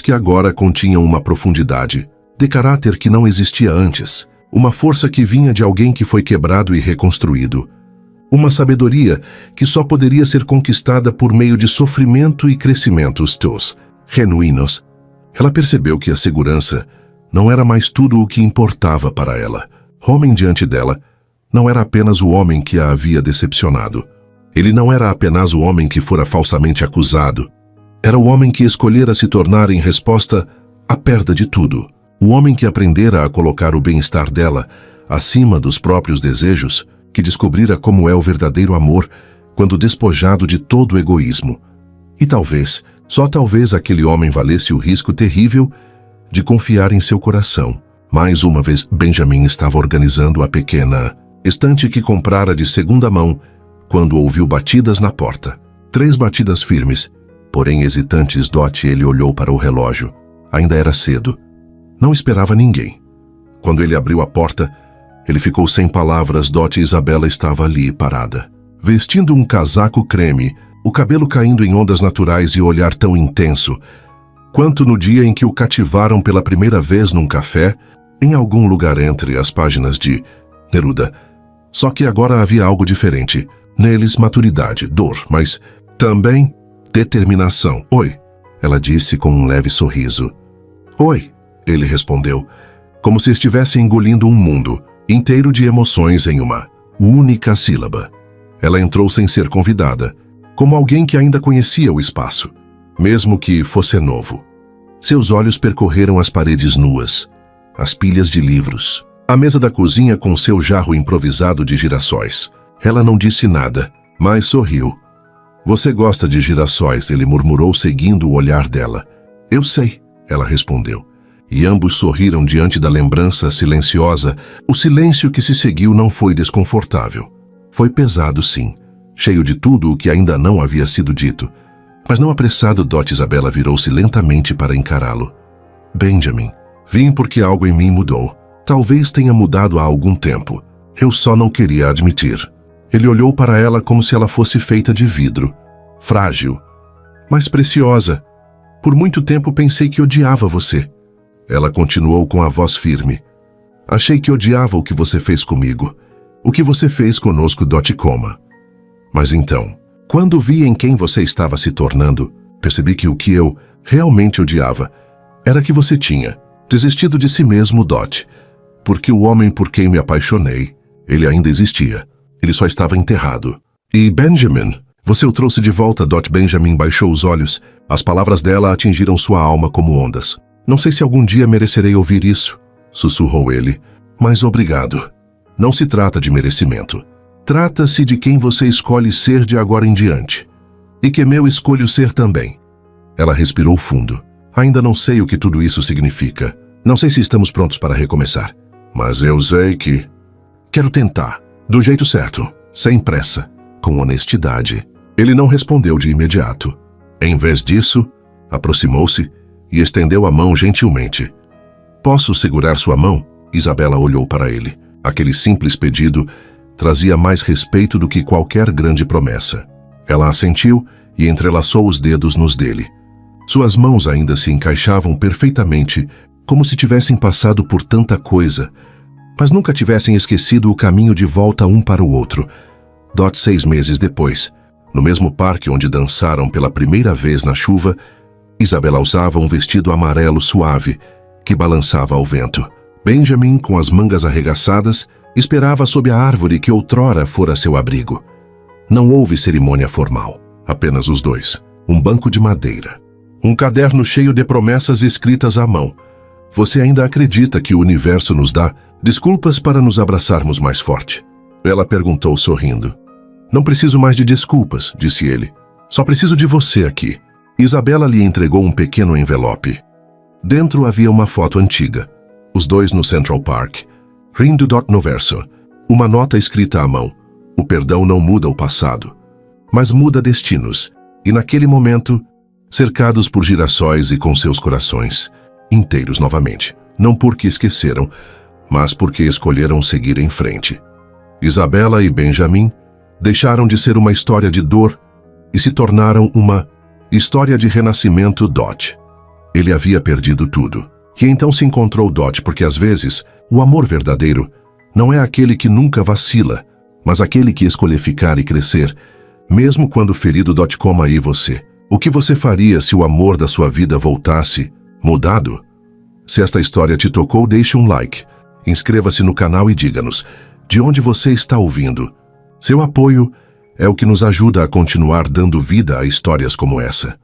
que agora continham uma profundidade, de caráter que não existia antes, uma força que vinha de alguém que foi quebrado e reconstruído, uma sabedoria que só poderia ser conquistada por meio de sofrimento e crescimentos teus, genuínos, ela percebeu que a segurança não era mais tudo o que importava para ela. O homem diante dela não era apenas o homem que a havia decepcionado. Ele não era apenas o homem que fora falsamente acusado. Era o homem que escolhera se tornar em resposta à perda de tudo. O homem que aprendera a colocar o bem-estar dela acima dos próprios desejos, que descobrira como é o verdadeiro amor quando despojado de todo o egoísmo. E talvez, só talvez aquele homem valesse o risco terrível de confiar em seu coração. Mais uma vez, Benjamin estava organizando a pequena estante que comprara de segunda mão quando ouviu batidas na porta. 3 batidas firmes, porém hesitantes. Dot, ele olhou para o relógio. Ainda era cedo. Não esperava ninguém. Quando ele abriu a porta, ele ficou sem palavras. Dot e Isabela estava ali, parada, vestindo um casaco creme, o cabelo caindo em ondas naturais e o olhar tão intenso, quanto no dia em que o cativaram pela primeira vez num café, em algum lugar entre as páginas de Neruda. Só que agora havia algo diferente. Neles, maturidade, dor, mas também determinação. "Oi", ela disse com um leve sorriso. "Oi", ele respondeu, como se estivesse engolindo um mundo inteiro de emoções em uma única sílaba. Ela entrou sem ser convidada, como alguém que ainda conhecia o espaço, mesmo que fosse novo. Seus olhos percorreram as paredes nuas, as pilhas de livros, a mesa da cozinha com seu jarro improvisado de girassóis. Ela não disse nada, mas sorriu. Você gosta de girassóis, ele murmurou seguindo o olhar dela. Eu sei, ela respondeu. E ambos sorriram diante da lembrança silenciosa. O silêncio que se seguiu não foi desconfortável. Foi pesado, sim, cheio de tudo o que ainda não havia sido dito. Mas não apressado, Dot Isabela virou-se lentamente para encará-lo. Benjamin, vim porque algo em mim mudou. Talvez tenha mudado há algum tempo. Eu só não queria admitir. Ele olhou para ela como se ela fosse feita de vidro. Frágil, mas preciosa. Por muito tempo pensei que odiava você. Ela continuou com a voz firme. Achei que odiava o que você fez comigo. O que você fez conosco, Dot Coma. Mas então, quando vi em quem você estava se tornando, percebi que o que eu realmente odiava era que você tinha desistido de si mesmo, Dot. Porque o homem por quem me apaixonei, ele ainda existia. Ele só estava enterrado. E Benjamin, você o trouxe de volta, Dot. Benjamin baixou os olhos. As palavras dela atingiram sua alma como ondas. Não sei se algum dia merecerei ouvir isso, sussurrou ele. Mas obrigado. Não se trata de merecimento. Trata-se de quem você escolhe ser de agora em diante. E que eu escolho ser também. Ela respirou fundo. Ainda não sei o que tudo isso significa. Não sei se estamos prontos para recomeçar. Mas eu sei que... Quero tentar. Do jeito certo. Sem pressa. Com honestidade. Ele não respondeu de imediato. Em vez disso, aproximou-se e estendeu a mão gentilmente. Posso segurar sua mão? Isabela olhou para ele. Aquele simples pedido trazia mais respeito do que qualquer grande promessa. Ela assentiu e entrelaçou os dedos nos dele. Suas mãos ainda se encaixavam perfeitamente, como se tivessem passado por tanta coisa, mas nunca tivessem esquecido o caminho de volta um para o outro. Dot, 6 meses depois, no mesmo parque onde dançaram pela primeira vez na chuva, Isabela usava um vestido amarelo suave que balançava ao vento. Benjamin, com as mangas arregaçadas, esperava sob a árvore que outrora fora seu abrigo. Não houve cerimônia formal, apenas os dois. Um banco de madeira. Um caderno cheio de promessas escritas à mão. Você ainda acredita que o universo nos dá desculpas para nos abraçarmos mais forte? Ela perguntou sorrindo. Não preciso mais de desculpas, disse ele. Só preciso de você aqui. Isabela lhe entregou um pequeno envelope. Dentro havia uma foto antiga. Os dois no Central Park. Rindo no verso. Uma nota escrita à mão. O perdão não muda o passado, mas muda destinos. E naquele momento, cercados por girassóis e com seus corações inteiros novamente. Não porque esqueceram, mas porque escolheram seguir em frente. Isabela e Benjamin deixaram de ser uma história de dor e se tornaram uma história de renascimento. Dot. Ele havia perdido tudo. E então se encontrou, Dot, porque às vezes o amor verdadeiro não é aquele que nunca vacila, mas aquele que escolhe ficar e crescer, mesmo quando ferido. Coma aí você. O que você faria se o amor da sua vida voltasse mudado? Se esta história te tocou, deixe um like. Inscreva-se no canal e diga-nos de onde você está ouvindo. Seu apoio é o que nos ajuda a continuar dando vida a histórias como essa.